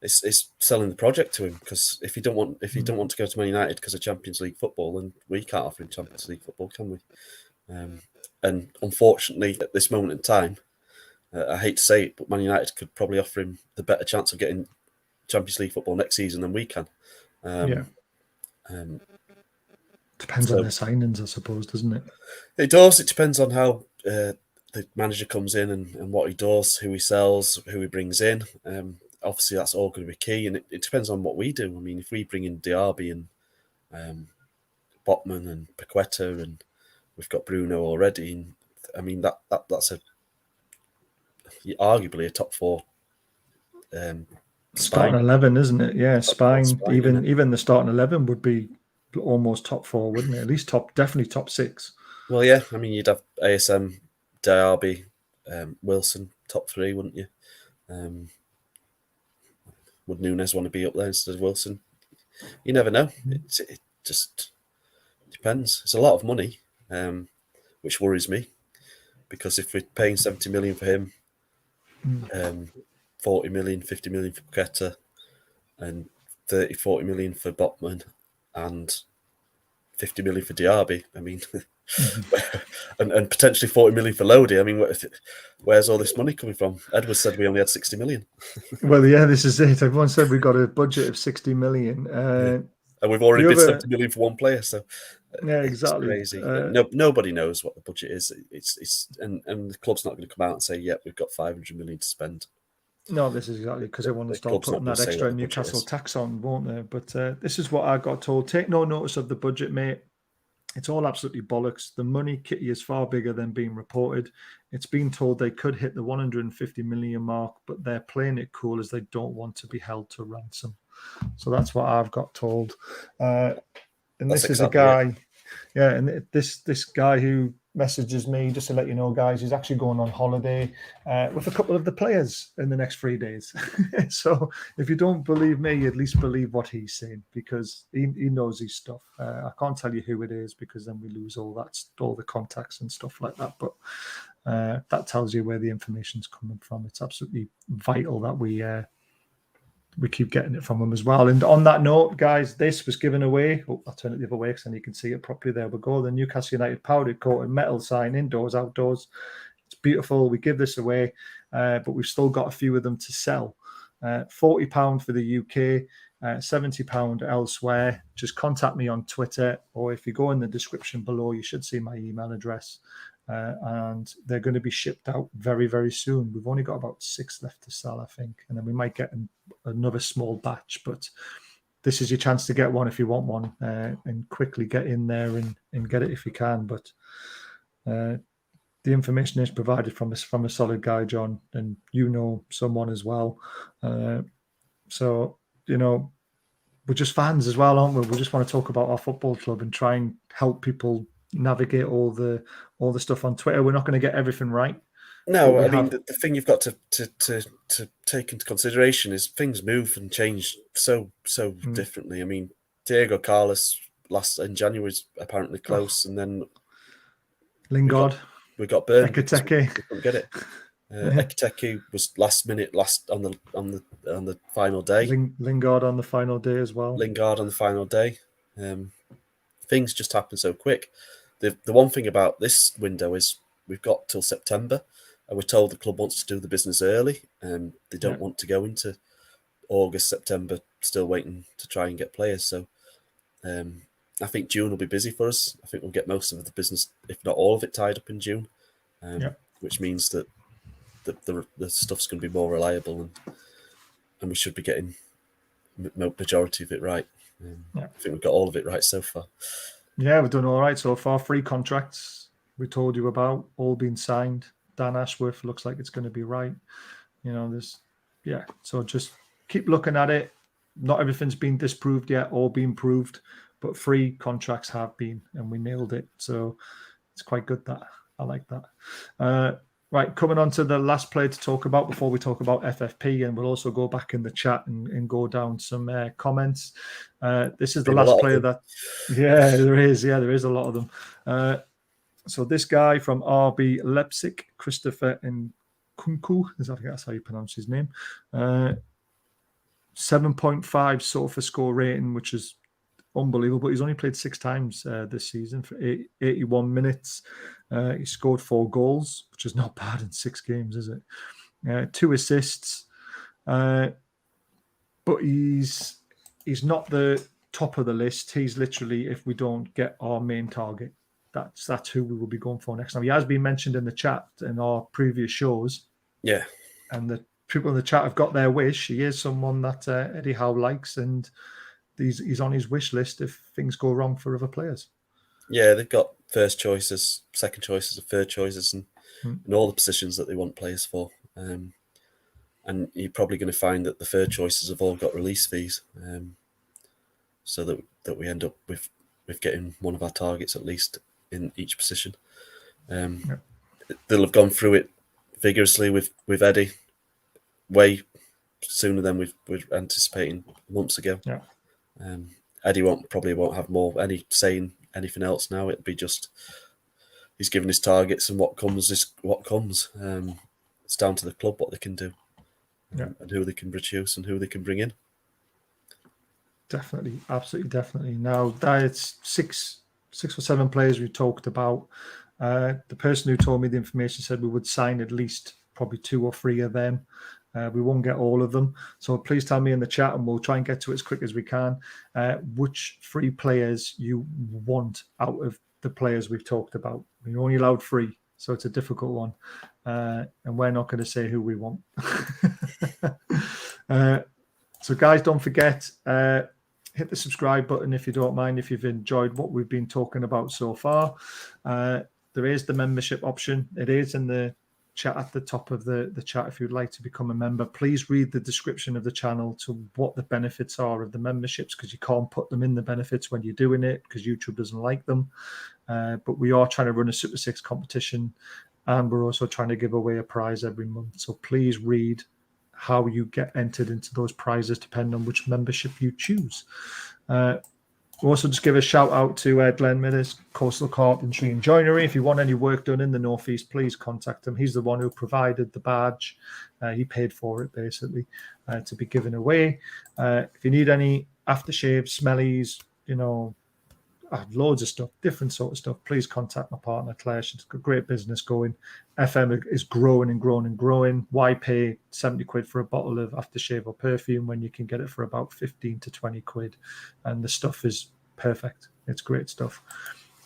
it's selling the project to him because if you don't want to go to Man United because of Champions League football, then we can't offer him Champions League football, can we? And unfortunately, at this moment in time, I hate to say it, but Man United could probably offer him the better chance of getting Champions League football next season than we can. Depends on their signings, I suppose, doesn't it? It does. It depends on how the manager comes in and what he does, who he sells, who he brings in. Obviously, that's all going to be key, and it depends on what we do. I mean, if we bring in Diaby and Botman and Paqueta, and we've got Bruno already, and, I mean that's arguably a top four starting 11, isn't it? Yeah, spine. Spine, even the starting 11 would be almost top four, wouldn't it? At least definitely top six. Well, yeah. I mean, you'd have ASM, Diaby, Wilson, top three, wouldn't you? Would Núñez want to be up there instead of Wilson? You never know. It just depends. It's a lot of money, which worries me, because if we're paying 70 million for him, 40 million, 50 million for Paqueta, and 30, 40 million for Botman, and 50 million for Diaby. I mean, and potentially 40 million for Lodi. I mean, where's all this money coming from? Edwards said we only had 60 million. Well, yeah, this is it. Everyone said we've got a budget of 60 million. And we've already bid 70 million for one player. So yeah, exactly. It's crazy. Nobody knows what the budget is. And the club's not going to come out and say, "Yeah, we've got 500 million to spend." No, this is exactly because they want to start putting that extra Newcastle tax on, won't they? But this is what I got told. Take no notice of the budget, mate. It's all absolutely bollocks. The money kitty is far bigger than being reported. It's been told they could hit the 150 million mark, but they're playing it cool as they don't want to be held to ransom. So that's what I've got told. And this is a guy, and this guy who messages me, just to let you know, guys, he's actually going on holiday with a couple of the players in the next 3 days. So if you don't believe me, at least believe what he's saying, because he knows his stuff. I can't tell you who it is because then we lose all the contacts and stuff like that. But that tells you where the information's coming from. It's absolutely vital that we keep getting it from them as well. And on that note, guys, this was given away. Oh, I'll turn it the other way because then you can see it properly. There we go. The Newcastle United powdered coated metal sign, indoors, outdoors. It's beautiful. We give this away, but we've still got a few of them to sell. £40 for the UK, £70 elsewhere. Just contact me on Twitter, or if you go in the description below, you should see my email address. And they're going to be shipped out very, very soon. We've only got about 6 left to sell, I think, and then we might get another small batch. But this is your chance to get one if you want one, and quickly get in there and get it if you can. But the information is provided from a solid guy, John, and you know someone as well. So we're just fans as well, aren't we? We just want to talk about our football club and try and help people navigate all the stuff on Twitter. We're not going to get everything right. No, I mean the thing you've got to take into consideration is things move and change so differently. I mean, Diego Carlos in January was apparently close, and then Lingard, we got burned. Ekitike. We couldn't get it. Ekitike was last minute, on the final day. Lingard on the final day as well. Lingard on the final day. Things just happen so quick. The one thing about this window is we've got till September, and we're told the club wants to do the business early, and they don't want to go into August, September, still waiting to try and get players. So I think June will be busy for us. I think we'll get most of the business, if not all of it, tied up in June, which means that the stuff's going to be more reliable, and we should be getting majority of it right. I think we've got all of it right so far. Yeah, we've done all right so far. 3 contracts we told you about, all been signed. Dan Ashworth looks like it's going to be right. So just keep looking at it. Not everything's been disproved yet or been proved, but 3 contracts have been, and we nailed it. So it's quite good. That I like that. Right, coming on to the last player to talk about before we talk about FFP, and we'll also go back in the chat and go down some comments. This is the last player that, there is a lot of them. So this guy from RB Leipzig, Christopher Nkunku, that's how you pronounce his name. 7.5 SOFA score rating, which is unbelievable. He's only played 6 times this season for 81 minutes. He scored 4 goals, which is not bad in 6 games, is it? 2 assists. But he's not the top of the list. He's literally, if we don't get our main target, that's who we will be going for next time. He has been mentioned in the chat in our previous shows. Yeah. And the people in the chat have got their wish. He is someone that Eddie Howe likes, and he's on his wish list if things go wrong for other players. Yeah, they've got first choices, second choices, and third choices, and all the positions that they want players for. And you're probably going to find that the third choices have all got release fees, so that we end up with getting one of our targets at least in each position. They'll have gone through it vigorously with Eddie way sooner than we were anticipating months ago. Yeah. Eddie probably won't have any saying anything else now. It'd be just he's given his targets, and what comes is what comes. It's down to the club what they can do, and who they can produce and who they can bring in. Definitely, absolutely, definitely. Now that's six or 7 players we talked about. The person who told me the information said we would sign at least probably 2 or 3 of them. We won't get all of them. So please tell me in the chat, and we'll try and get to it as quick as we can, which 3 players you want out of the players we've talked about. We're only allowed 3, so it's a difficult one. And we're not going to say who we want. So guys, don't forget, hit the subscribe button if you don't mind, if you've enjoyed what we've been talking about so far. There is the membership option. It is in the chat at the top of the chat if you'd like to become a member. Please read the description of the channel to what the benefits are of the memberships, because you can't put them in the benefits when you're doing it because YouTube doesn't like them. But we are trying to run a Super 6 competition, and we're also trying to give away a prize every month. So please read how you get entered into those prizes depending on which membership you choose. Also, just give a shout out to Glenn Millers, Coastal Carpentry and Joinery. If you want any work done in the Northeast, please contact him. He's the one who provided the badge. He paid for it, basically, to be given away. If you need any aftershaves, smellies, loads of stuff, different sort of stuff, please contact my partner, Claire. She's got great business going. FM is growing and growing and growing. Why pay 70 quid for a bottle of aftershave or perfume when you can get it for about 15 to 20 quid? And the stuff is perfect. It's great stuff.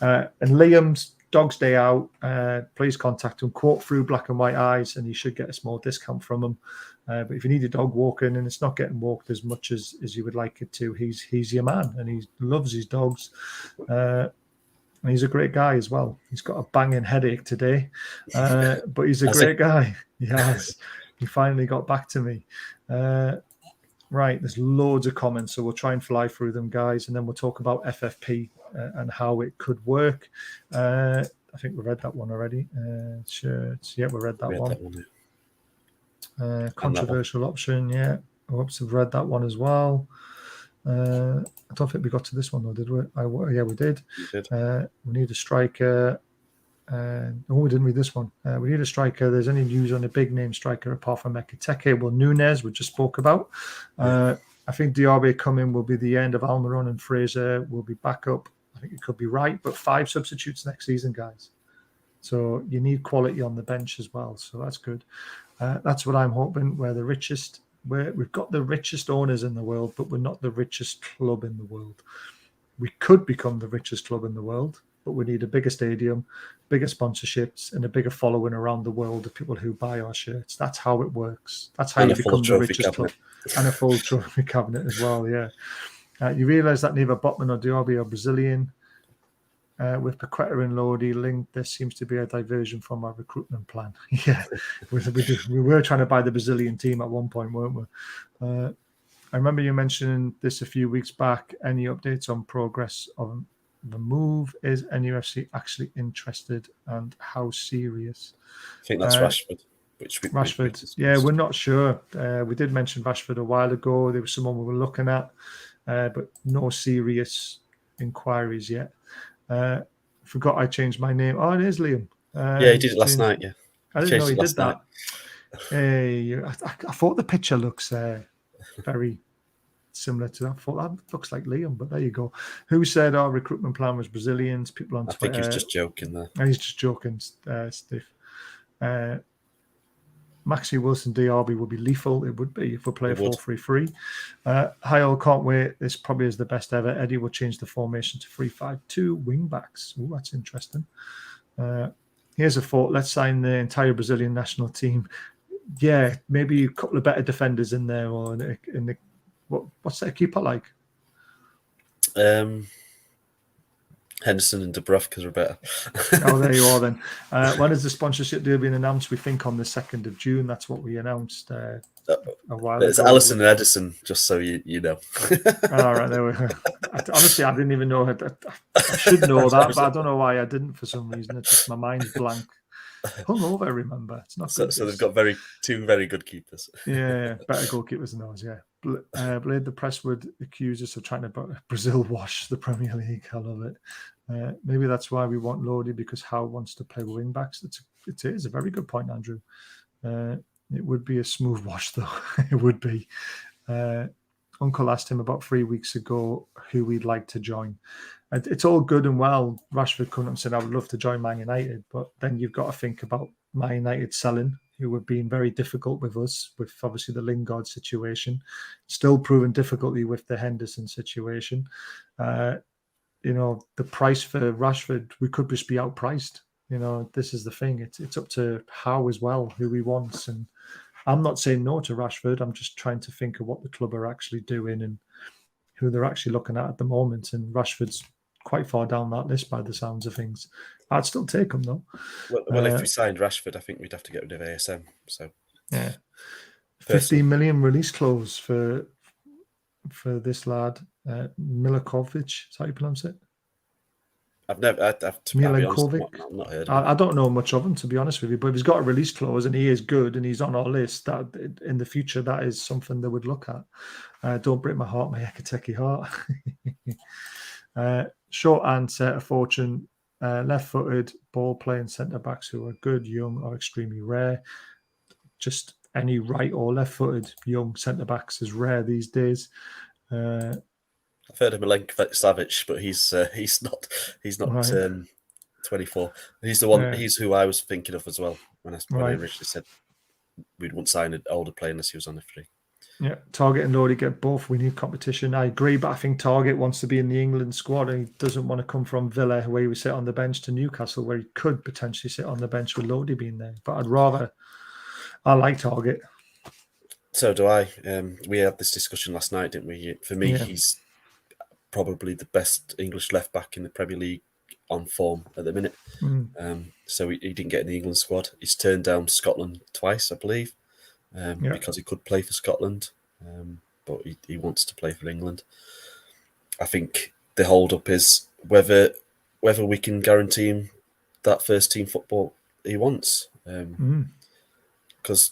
And Liam's Dog's Day Out, please contact him. Quote through Black and White Eyes, and you should get a small discount from him. But if you need a dog walking and it's not getting walked as much as you would like it to, he's your man, and he loves his dogs. And he's a great guy as well. He's got a banging headache today, but he's a great guy. Yes, he finally got back to me. Right, there's loads of comments, so we'll try and fly through them, guys, and then we'll talk about FFP and how it could work. I think we read that one already. Shirts, yeah, we read that one. Controversial option, yeah. Oops, I've read that one as well. I don't think we got to this one though, did we? Yeah, we did. You did. We need a striker. We didn't read this one. We need a striker. There's any news on a big name striker apart from Ekitike? Well, Nunes, we just spoke about. I think Diaby coming will be the end of Almiron, and Fraser will be back up. I think it could be right, but 5 substitutes next season, guys. So you need quality on the bench as well. So that's good. That's what I'm hoping. We're the richest. We've got the richest owners in the world, but we're not the richest club in the world. We could become the richest club in the world, but we need a bigger stadium, bigger sponsorships, and a bigger following around the world of people who buy our shirts. That's how it works. That's how you become the richest club. And a full trophy cabinet as well, yeah. You realise that neither Botman or Diaby are Brazilian. With Paqueta and Lodi linked, there seems to be a diversion from our recruitment plan. Yeah, we were trying to buy the Brazilian team at one point, weren't we? I remember you mentioning this a few weeks back. Any updates on progress of the move? Is NUFC actually interested, and how serious? I think that's Rashford. Rashford, we're not sure. We did mention Rashford a while ago. There was someone we were looking at, but no serious inquiries yet. Forgot I changed my name. Oh, it is Liam. Yeah, he did it last night. Yeah, I didn't know he did that. Hey, I thought the picture looks very similar to that. I thought that looks like Liam, but there you go. Who said our recruitment plan was Brazilians? People on Twitter. I think he was just joking there. He's just joking, Stiff. Maxi Wilson Diaby would be lethal. It would be if we play a 4-3-3. Hi all, can't wait. This probably is the best ever. Eddie will change the formation to 3-5-2 wing backs. Oh, that's interesting. Here's a thought. Let's sign the entire Brazilian national team. Yeah, maybe a couple of better defenders in there, or in the what's their keeper like? Henderson and Dubravka's are better. Oh, there you are then. When is the sponsorship deal being announced? We think on the 2nd of June. That's what we announced a while ago. It's Alisson and Edison, just so you know. All right, there we go. Honestly, I didn't even know. I should know that, but I don't know why I didn't for some reason. It's just my mind's blank. Hungover, remember. It's not good. So they've got two very good keepers. Yeah, better goalkeepers than those, yeah. Blade the Press would accuse us of trying to Brazil wash the Premier League. I love it. Maybe that's why we want Lodi, because Howe wants to play wing backs. It is a very good point, Andrew. It would be a smooth wash, though. It would be. Uncle asked him about 3 weeks ago who we'd like to join. And it's all good and well. Rashford coming up and said, I would love to join Man United. But then you've got to think about Man United selling, who have been very difficult with us, with obviously the Lingard situation, still proving difficulty with the Henderson situation. The price for Rashford, we could just be outpriced. This is the thing. It's up to Howe as well, who he wants. And I'm not saying no to Rashford. I'm just trying to think of what the club are actually doing and who they're actually looking at the moment. And Rashford's quite far down that list by the sounds of things. I'd still take him though. Well, if we signed Rashford, I think we'd have to get rid of ASM. So yeah, 15 million release clause for this lad, Milakovic. Is that how you pronounce it? I've not heard of him. I don't know much of him, to be honest with you, but if he's got a release clause and he is good and he's on our list, that in the future that is something they would look at. Don't break my heart, my Ekitike heart. Short answer, a fortune. Left-footed ball-playing centre-backs who are good, young, or extremely rare. Just any right or left-footed young centre-backs is rare these days. I've heard of Milenkovic-Savic, but he's not right. 24. He's the one. Yeah. He's who I was thinking of as well when I originally said we wouldn't sign an older player unless he was on a free. Yeah, Target and Lodi get both. We need competition. I agree, but I think Target wants to be in the England squad and he doesn't want to come from Villa, where he would sit on the bench, to Newcastle, where he could potentially sit on the bench with Lodi being there. But I like Target. So do I. We had this discussion last night, didn't we? For me, he's probably the best English left back in the Premier League on form at the minute. So he didn't get in the England squad. He's turned down Scotland twice, I believe. Because he could play for Scotland, but he wants to play for England. I think the hold-up is whether we can guarantee him that first-team football he wants. Because,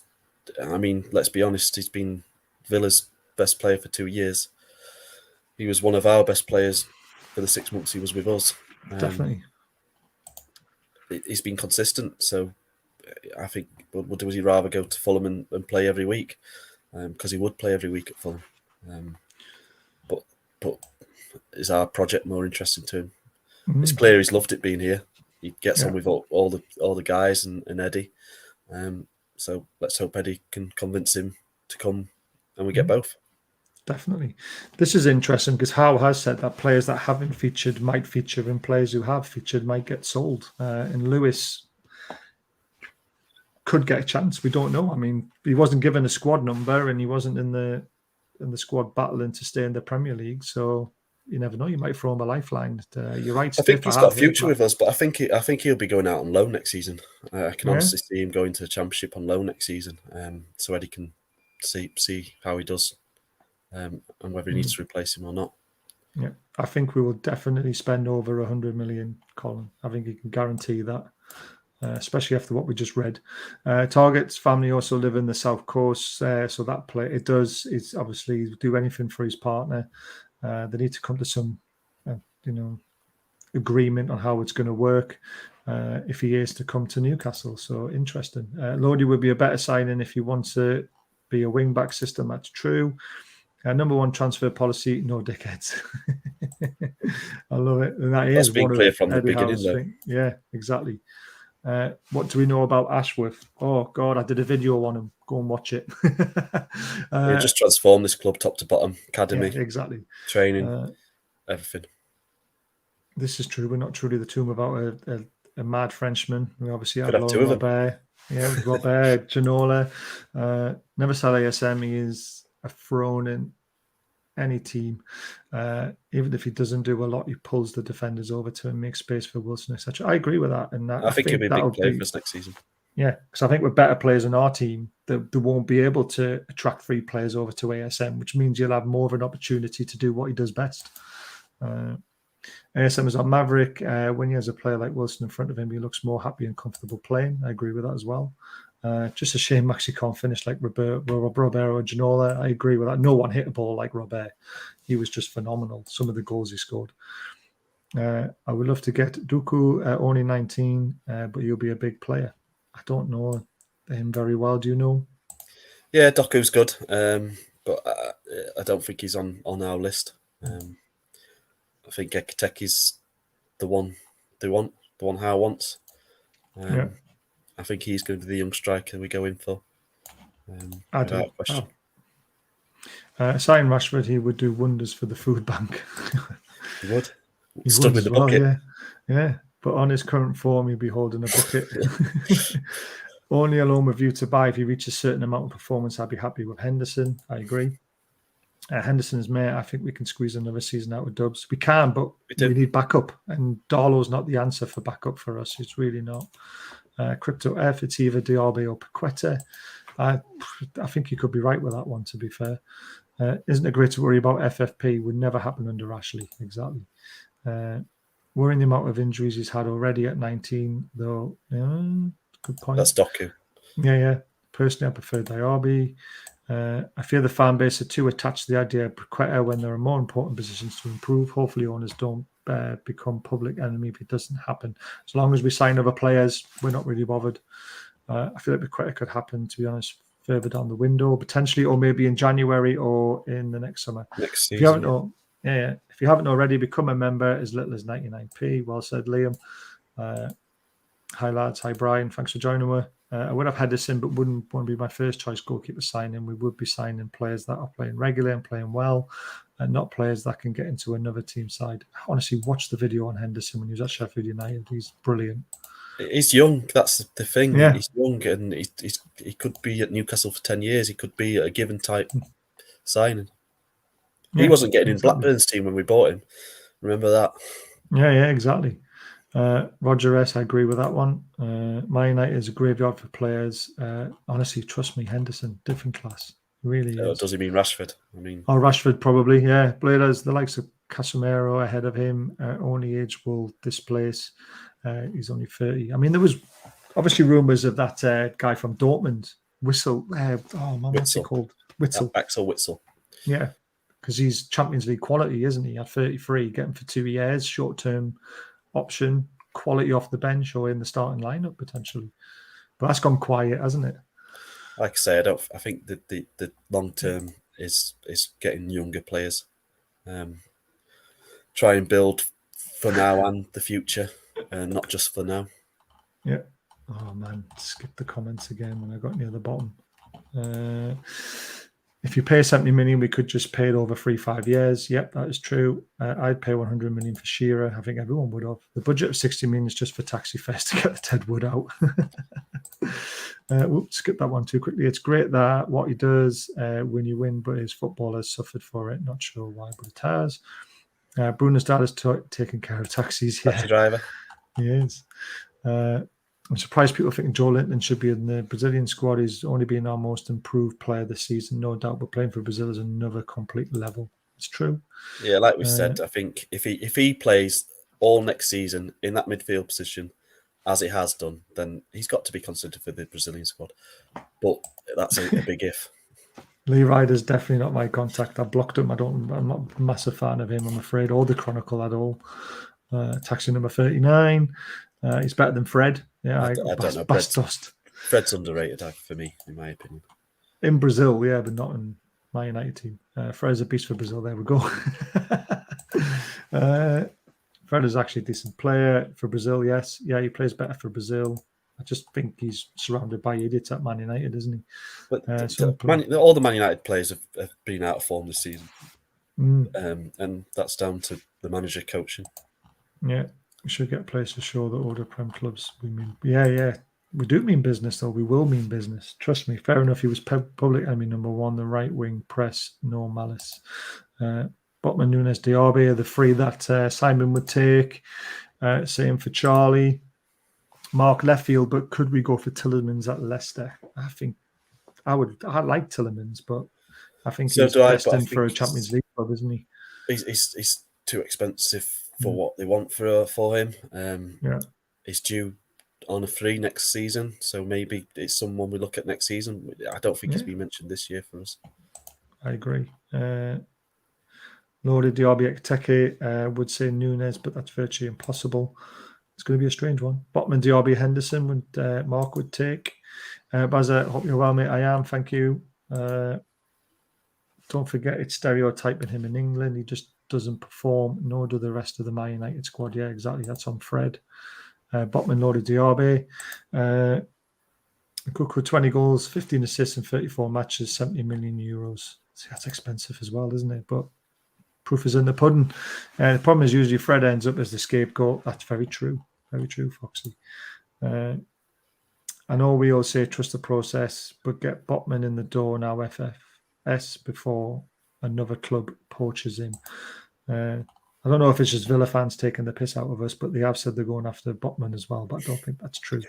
let's be honest, he's been Villa's best player for 2 years. He was one of our best players for the 6 months he was with us. Definitely. he's been consistent. So I think would he rather go to Fulham and play every week? Because he would play every week at Fulham. But is our project more interesting to him? It's clear he's loved it being here. He gets on with all the guys and Eddie. So let's hope Eddie can convince him to come and we get both. Definitely. This is interesting because Howe has said that players that haven't featured might feature and players who have featured might get sold. And Lewis could get a chance. We don't know. I mean, he wasn't given a squad number and he wasn't in the squad battling to stay in the Premier League. So you never know. You might throw him a lifeline. You're right. I think he's got a future with us, but I think he'll be going out on loan next season. I can honestly see him going to the Championship on loan next season, so Eddie can see how he does, and whether he needs to replace him or not. Yeah, I think we will definitely spend over 100 million, Colin. I think you can guarantee that, especially after what we just read. Target's family also live in the South Coast, so that it's obviously do anything for his partner. They need to come to some, agreement on how it's going to work if he is to come to Newcastle. So interesting. Lodi would be a better signing if he wants to be a wing-back system. That's true. Number one transfer policy, no dickheads. I love it. And That's been clear from the beginning, though. Yeah, exactly. What do we know about Ashworth? Oh, God, I did a video on him. Go and watch it. He'll just transform this club top to bottom. Academy. Yeah, exactly. Training. Everything. This is true. We're not truly the tomb without a mad Frenchman. We obviously have Robert. Yeah, Robert, Ginola. Never sell ASM. He is a thrown in any team. Even if he doesn't do a lot, he pulls the defenders over to him, makes space for Wilson, etc. I agree with that. And I think he'll be a big player for us next season. Yeah, because I think with better players in our team, they won't be able to attract free players over to ASM, which means you'll have more of an opportunity to do what he does best. ASM is on Maverick. When he has a player like Wilson in front of him, he looks more happy and comfortable playing. I agree with that as well. Just a shame Maxi can't finish like Robert or Ginola. I agree with that. No one hit a ball like Robert. He was just phenomenal. Some of the goals he scored. I would love to get Duku, only 19, but he'll be a big player. I don't know him very well. Do you know? Yeah, Doku's good, but I don't think he's on our list. I think Ekiteke's the one Howe wants. I think he's going to be the young striker we go in for. Without question. Sign Rashford, he would do wonders for the food bank. He would. Stuck with the bucket. Yeah. But on his current form, he'd be holding a bucket. Only a loan with view to buy. If he reaches a certain amount of performance, I'd be happy with Henderson. I agree. Henderson's mate, I think we can squeeze another season out with Dubs. We can, but we need backup. And Darlow's not the answer for backup for us. It's really not. Crypto F, it's either Diaby or Paqueta. I think you could be right with that one, to be fair. Isn't it great to worry about FFP? Would never happen under Ashley. Exactly. Worrying the amount of injuries he's had already at 19, though. Good point. That's Doku. Yeah. Personally, I prefer Diaby. I fear the fan base are too attached to the idea of Paqueta when there are more important positions to improve. Hopefully, owners don't become public enemy if it doesn't happen. As long as we sign other players, we're not really bothered. I feel like Paqueta could happen, to be honest, further down the window, potentially, or maybe in January or in the next summer. Next season. If you haven't already, become a member as little as 99p. Well said, Liam. Hi, lads. Hi, Brian. Thanks for joining me. I would have Henderson, but wouldn't want to be my first choice goalkeeper signing. We would be signing players that are playing regularly and playing well, and not players that can get into another team side. Honestly, watch the video on Henderson when he was at Sheffield United. He's brilliant. He's young. That's the thing. Yeah. He's young, and he could be at Newcastle for 10 years. He could be a given type signing. He wasn't getting in Blackburn's team when we bought him. Remember that? Yeah, exactly. Roger S, I agree with that one. My United is a graveyard for players. Honestly, trust me, Henderson, different class. Really is. Does he mean Rashford? Rashford probably, yeah. Bladers, the likes of Casemiro ahead of him. Only age will displace. He's only 30. I mean, there was obviously rumours of that guy from Dortmund, Whistle. What's he called? Witzel. Axel Witsel. Yeah, because he's Champions League quality, isn't he? At 33, get him for 2 years, short-term option, quality off the bench or in the starting lineup potentially. But that's gone quiet, hasn't it? Like I say, I think that the long term is getting younger players. Try and build for now and the future, not just for now. Yeah. Oh man, skip the comments again when I got near the bottom. If you pay 70 million, we could just pay it over 3-5 years. Yep, that is true. I'd pay 100 million for Shearer. I think everyone would have. The budget of 60 million is just for taxi fares to get the Ted Wood out. Skip that one too quickly. It's great that what he does when you win, but his football has suffered for it. Not sure why, but it has. Bruno's dad is taking care of taxis. Taxi driver. He is. I'm surprised people think Joe Linton should be in the Brazilian squad. He's only been our most improved player this season, no doubt. But playing for Brazil is another complete level. It's true. Yeah, like we said, I think if he plays all next season in that midfield position, as he has done, then he's got to be considered for the Brazilian squad. But that's a big if. Lee Ryder's definitely not my contact. I blocked him. I'm not a massive fan of him, I'm afraid, or the Chronicle at all. Taxi number 39. He's better than Fred. Yeah, I don't know. Fred's underrated for me, in my opinion. In Brazil, yeah, but not in my United team. Fred's a beast for Brazil. There we go. Fred is actually a decent player for Brazil, yes. Yeah, he plays better for Brazil. I just think he's surrounded by idiots at Man United, isn't he? But all the Man United players have been out of form this season. And that's down to the manager coaching. Yeah, we should get a place to show that older Prem clubs. We mean, yeah. We do mean business, though. We will mean business. Trust me. Fair enough. He was public enemy number one, the right wing press, no malice. Botman, Nunes, Diaby are the three that Simon would take. Same for Charlie. Mark left field, but could we go for Tillemans at Leicester? I think I like Tillemans, but I think he's destined for a Champions League club, isn't he? He's too expensive for what they want for him. He's due on a free next season, so maybe it's someone we look at next season. I don't think he's been mentioned this year for us. I agree. Lodi, Diaby, Ekitike would say Nunes, but that's virtually impossible. It's going to be a strange one. Botman, Diaby, Henderson would Mark would take. Bazza, hope you're well, mate. I am, thank you. Don't forget, it's stereotyping him in England. He just doesn't perform, nor do the rest of the Man United squad. Yeah, exactly. That's on Fred. Botman, Lodi, Diaby. Kuku, 20 goals, 15 assists in 34 matches, 70 million euros. See, that's expensive as well, isn't it? But proof is in the pudding. The problem is usually Fred ends up as the scapegoat. That's very true. Very true, Foxy. I know we all say trust the process, but get Botman in the door now, FFS, before another club poaches him. I don't know if it's just Villa fans taking the piss out of us, but they have said they're going after Botman as well, but I don't think that's true.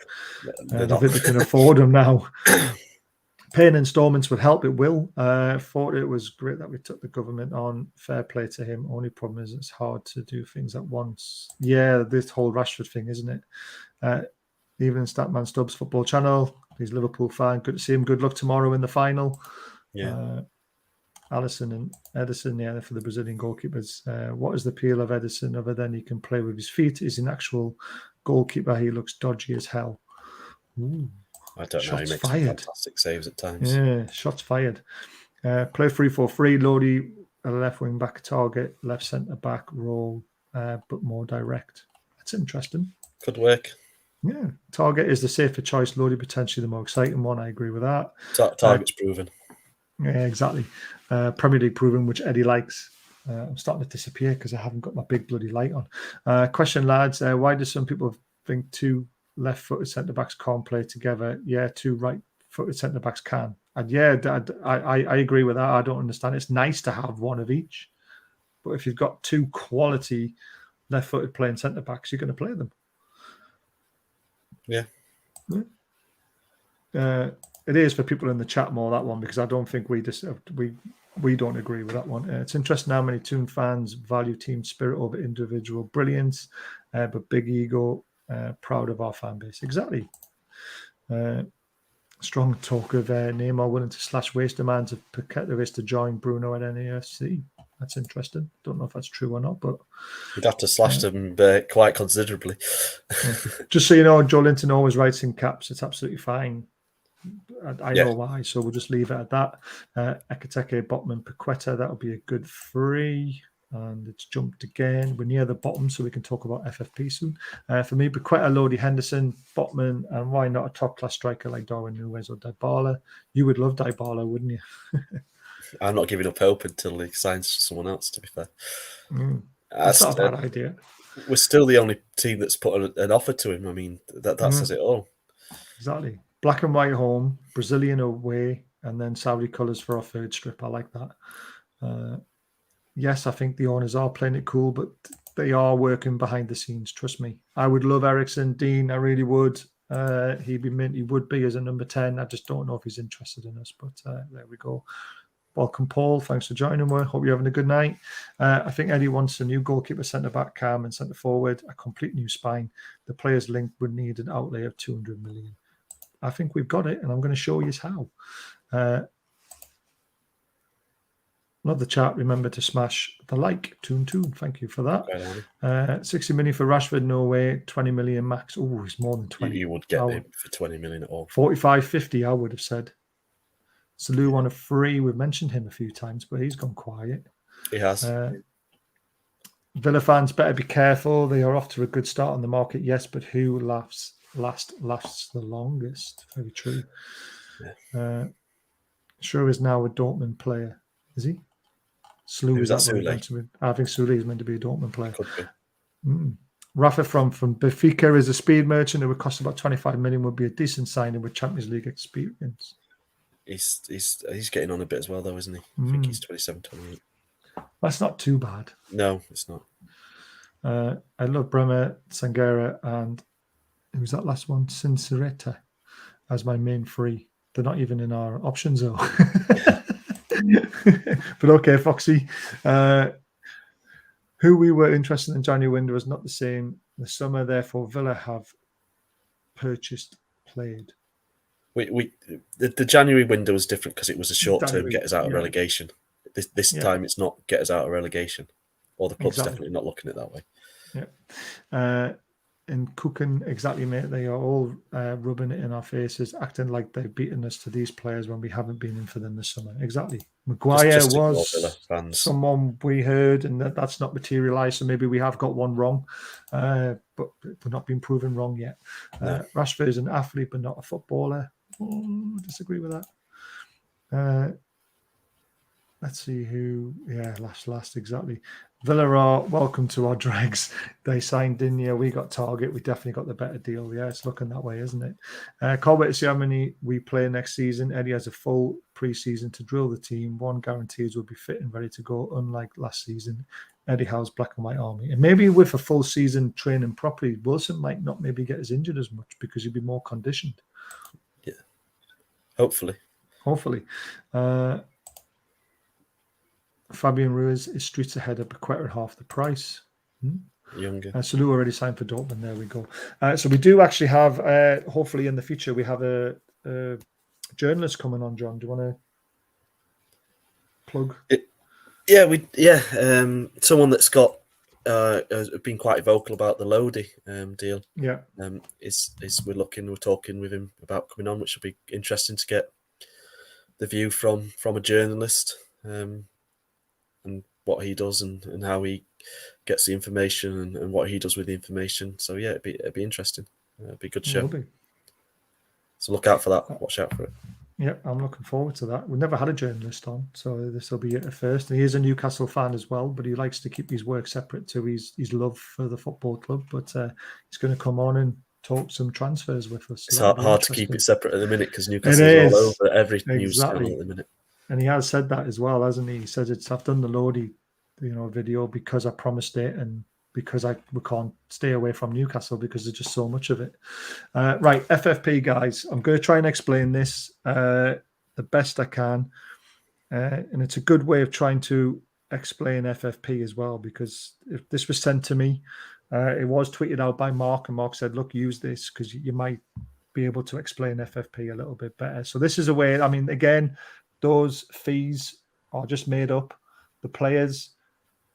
I think they can afford him now. Paying installments would help. It will. Thought it was great that we took the government on. Fair play to him. Only problem is it's hard to do things at once. Yeah, this whole Rashford thing, isn't it? Even in Statman Stubbs Football Channel, he's a Liverpool fan. Good to see him. Good luck tomorrow in the final. Yeah. Allison and Edison, yeah, for the Brazilian goalkeepers. What is the appeal of Edison other than he can play with his feet? Is an actual goalkeeper. He looks dodgy as hell. Ooh. I don't know. He makes fantastic saves at times. Yeah, shots fired. Play 3-4-3. Lodi, a left wing back target, left centre back role, but more direct. That's interesting. Could work. Yeah, target is the safer choice. Lodi potentially the more exciting one. I agree with that. Target's proven. Yeah, exactly. Premier League proven, which Eddie likes. I'm starting to disappear because I haven't got my big bloody light on. Question, lads. Why do some people think two left-footed centre-backs can't play together? Yeah, two right-footed centre-backs can. And yeah, I agree with that. I don't understand. It's nice to have one of each. But if you've got two quality left-footed playing centre-backs, you're going to play them. Yeah. It is for people in the chat more, that one, because I don't think we don't agree with that one. It's interesting how many Toon fans value team spirit over individual brilliance, but big ego, proud of our fan base. Exactly. Strong talk of Neymar willing to slash waste demands of Paqueta is to join Bruno at NAFC. That's interesting. Don't know if that's true or not, but You'd have to slash them quite considerably. Just so you know, Joe Linton always writes in caps. It's absolutely fine. I know why, so we'll just leave it at that. Ekitike, Botman, Paqueta, that'll be a good 3. And it's jumped again. We're near the bottom, so we can talk about FFP soon. For me, Paqueta, Lodi, Henderson, Botman, and why not a top-class striker like Darwin Nunez or Dybala? You would love Dybala, wouldn't you? I'm not giving up hope until he signs for someone else, to be fair. That's not a bad idea. We're still the only team that's put an offer to him. I mean, that says it all. Exactly. Black and white home, Brazilian away, and then Saudi colours for our third strip. I like that. Yes, I think the owners are playing it cool, but they are working behind the scenes. Trust me. I would love Ericsson, Dean. I really would. He'd be mint. He would be as a number 10. I just don't know if he's interested in us, but there we go. Welcome, Paul. Thanks for joining me. Hope you're having a good night. I think Eddie wants a new goalkeeper, centre-back, Cam, and centre-forward, a complete new spine. The players linked would need an outlay of 200 million. I think we've got it, and I'm going to show you how. Love the chat. Remember to smash the like. Toon. Thank you for that. 60 million for Rashford, no way. 20 million max. Oh, it's more than 20. You would get him for 20 million at all. 45, 50, I would have said. Salou on a free. We've mentioned him a few times, but he's gone quiet. He has. Villa fans better be careful. They are off to a good start on the market, yes, but who lasts the longest? Very true. Yeah. Sure is now a Dortmund player. Is he? Salou is that Sule? I think Sule is meant to be a Dortmund player. Could be. Rafa from Benfica is a speed merchant. It would cost about 25 million. Would be a decent signing with Champions League experience. He's getting on a bit as well, though, isn't he? I think he's 27, 28. That's not too bad. No, it's not. I love Bremer, Sangera, and who's that last one? Sinceretta as my main 3. They're not even in our options, though. But okay, Foxy. Who we were interested in January window is not the same the summer. Therefore, Villa have purchased played. The January window was different because it was a short-term get us out of relegation. This time it's not get us out of relegation, or the club's definitely not looking at it that way. Yeah. And cooking, exactly, mate. They are all rubbing it in our faces, acting like they've beaten us to these players when we haven't been in for them this summer. Exactly. Maguire was someone we heard, and that's not materialised, so maybe we have got one wrong, but we're not been proven wrong yet. No. Rashford is an athlete, but not a footballer. I disagree with that. Let's see who. Yeah, last exactly. Villa are welcome to our dregs. They signed Dinya. We got Target. We definitely got the better deal. Yeah, it's looking that way, isn't it? Can't wait to see how many we play next season. Eddie has a full pre-season to drill the team. One guarantees we'll be fit and ready to go, unlike last season. Eddie Howe's Black and White Army. And maybe with a full season training properly, Wilson might not maybe get as injured as much because he'll be more conditioned. Yeah, hopefully. Fabian Ruiz is streets ahead of Paqueta at half the price. Younger. Salou already signed for Dortmund. There we go. So we do actually have, hopefully in the future, we have a journalist coming on, John. Do you want to plug? Someone that's got has been quite vocal about the Lodi deal. Yeah. We're talking with him about coming on, which will be interesting to get the view from a journalist. And what he does and how he gets the information and what he does with the information. So yeah, it'd be interesting. It'd be a good show. So look out for that. Watch out for it. Yeah, I'm looking forward to that. We've never had a journalist on, so this will be it at first. And he is a Newcastle fan as well, but he likes to keep his work separate to his love for the football club. But he's going to come on and talk some transfers with us. So it's hard to keep it separate at the minute because Newcastle is all over every news channel at the minute. And he has said that as well, hasn't he? He says I've done the Lodi, video because I promised it and because we can't stay away from Newcastle because there's just so much of it. Right, FFP guys, I'm going to try and explain this the best I can, and it's a good way of trying to explain FFP as well because if this was sent to me, it was tweeted out by Mark, and Mark said, "Look, use this because you might be able to explain FFP a little bit better." So this is a way. I mean, again, those fees are just made up. The players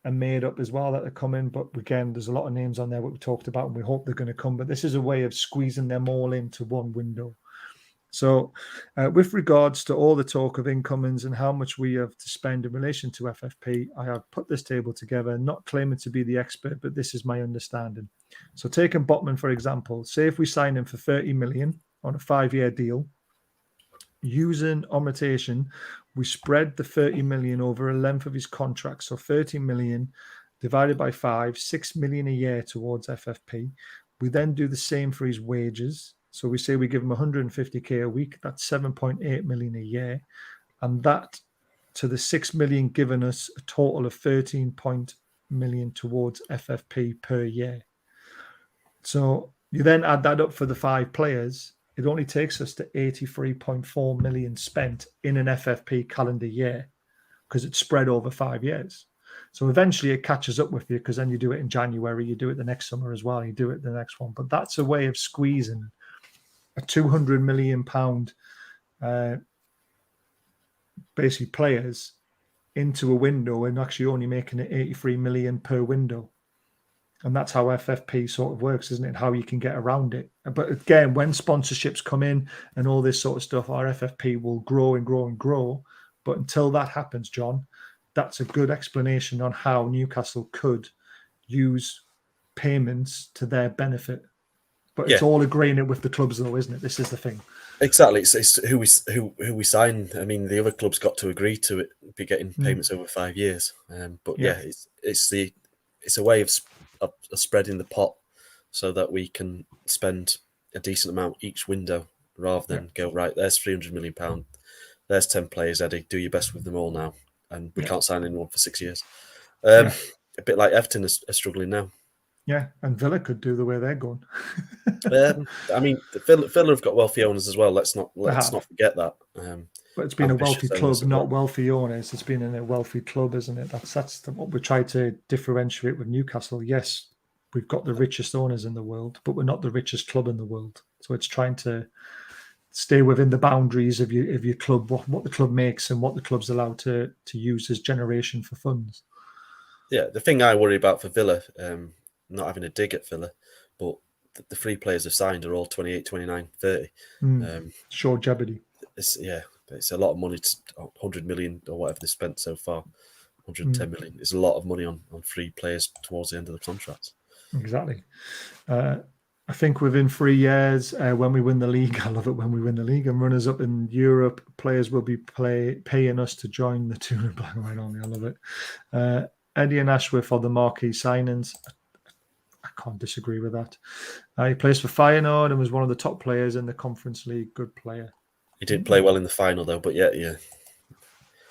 are made up as well that are coming, but again, there's a lot of names on there what we talked about, and we hope they're going to come. But this is a way of squeezing them all into one window. So, with regards to all the talk of incomings and how much we have to spend in relation to FFP, I have put this table together, not claiming to be the expert, but this is my understanding. So, taking Botman, for example, say if we sign him for 30 million on a 5-year deal, using omitation, we spread the 30 million over a length of his contract. So 30 million divided by 5, 6 million a year towards FFP. We then do the same for his wages. So we say we give him 150k a week. That's 7.8 million a year. And that to the 6 million given us a total of 13 million towards FFP per year. So you then add that up for the 5 players. It only takes us to 83.4 million spent in an FFP calendar year because it's spread over 5 years. So eventually it catches up with you because then you do it in January, you do it the next summer as well, you do it the next one. But that's a way of squeezing a 200 million pound basically players into a window and actually only making it 83 million per window. And that's how FFP sort of works, isn't it? How you can get around it. But again, when sponsorships come in and all this sort of stuff, our FFP will grow and grow and grow. But until that happens, John, that's a good explanation on how Newcastle could use payments to their benefit. But it's all agreeing it with the clubs, though, isn't it? This is the thing. Exactly. It's who we sign. I mean, the other clubs got to agree to it, be getting payments over 5 years. But it's a way of spreading the pot so that we can spend a decent amount each window rather than go, right, there's £300 million. There's 10 players, Eddie. Do your best with them all now. And we can't sign anyone for 6 years. A bit like Everton is struggling now. Yeah, and Villa could do the way they're going. I mean, Villa have got wealthy owners as well. Let's not forget that. But it's been a wealthy club, not wealthy owners. It's been in a wealthy club, isn't it? That's what we try to differentiate with Newcastle. Yes, we've got the richest owners in the world, but we're not the richest club in the world. So it's trying to stay within the boundaries of your club, what the club makes and what the club's allowed to use as generation for funds. Yeah, the thing I worry about for Villa, not having a dig at Villa, but the 3 players have signed are all 28, 29, 30. Sure, Diaby. It's a lot of money, 100 million or whatever they spent so far. 110 million. It's a lot of money on 3 players towards the end of the contract. Exactly. I think within 3 years, when we win the league, I love it when we win the league and runners up in Europe, players will be paying us to join the tune of Black and White only. I love it. Eddie and Ashworth are the marquee signings. I can't disagree with that. He plays for Feyenoord and was one of the top players in the Conference League. Good player. He didn't play well in the final, though, but yeah.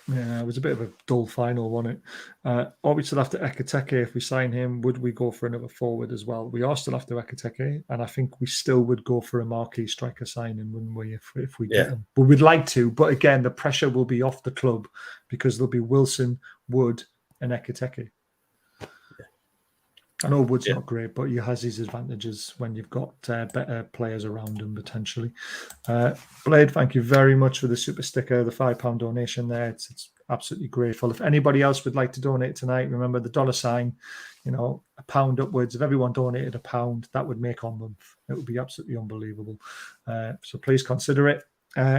Yeah, it was a bit of a dull final, wasn't it? Or we still have to Ekitike if we sign him. Would we go for another forward as well? We are still after Ekitike, and I think we still would go for a marquee striker signing, wouldn't we, if we get him? But we'd like to. But again, the pressure will be off the club because there'll be Wilson, Wood, and Ekitike. I know Wood's not great, but he has his advantages when you've got better players around him, potentially. Blade, thank you very much for the super sticker, the £5 donation there. It's absolutely grateful. If anybody else would like to donate tonight, remember the $sign, £1 upwards. If everyone donated £1, that would make our month. It would be absolutely unbelievable. So please consider it.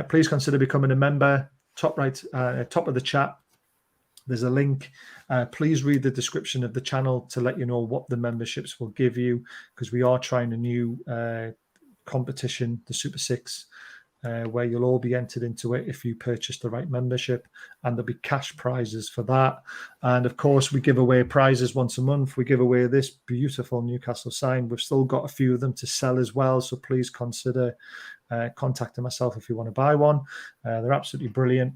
Please consider becoming a member. Top of the chat, there's a link. Please read the description of the channel to let you know what the memberships will give you, because we are trying a new competition, the Super 6, where you'll all be entered into it if you purchase the right membership, and there'll be cash prizes for that. And of course, we give away prizes once a month. We give away this beautiful Newcastle sign. We've still got a few of them to sell as well, so please consider contacting myself if you want to buy one. They're absolutely brilliant.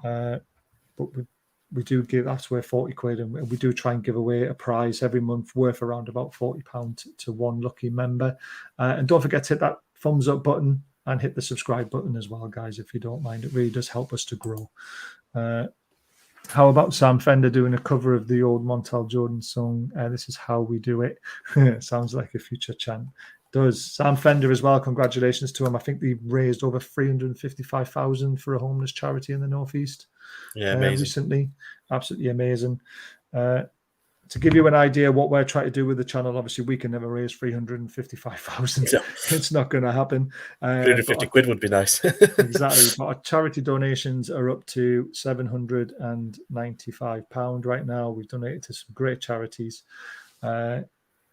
But we do give, that's worth 40 quid, and we do try and give away a prize every month worth around about £40 to one lucky member. And don't forget to hit that thumbs up button and hit the subscribe button as well, guys, if you don't mind. It really does help us to grow. How about Sam Fender doing a cover of the old Montel Jordan song? This is how we do it. Sounds like a future chant. Does. Sam Fender as well. Congratulations to him. I think they raised over 355,000 for a homeless charity in the Northeast. Yeah, amazing. Recently. Absolutely amazing. To give you an idea what we're trying to do with the channel, obviously we can never raise 355,000. No. It's not going to happen. 350 quid would be nice. Exactly. But our charity donations are up to £795 right now. We've donated to some great charities.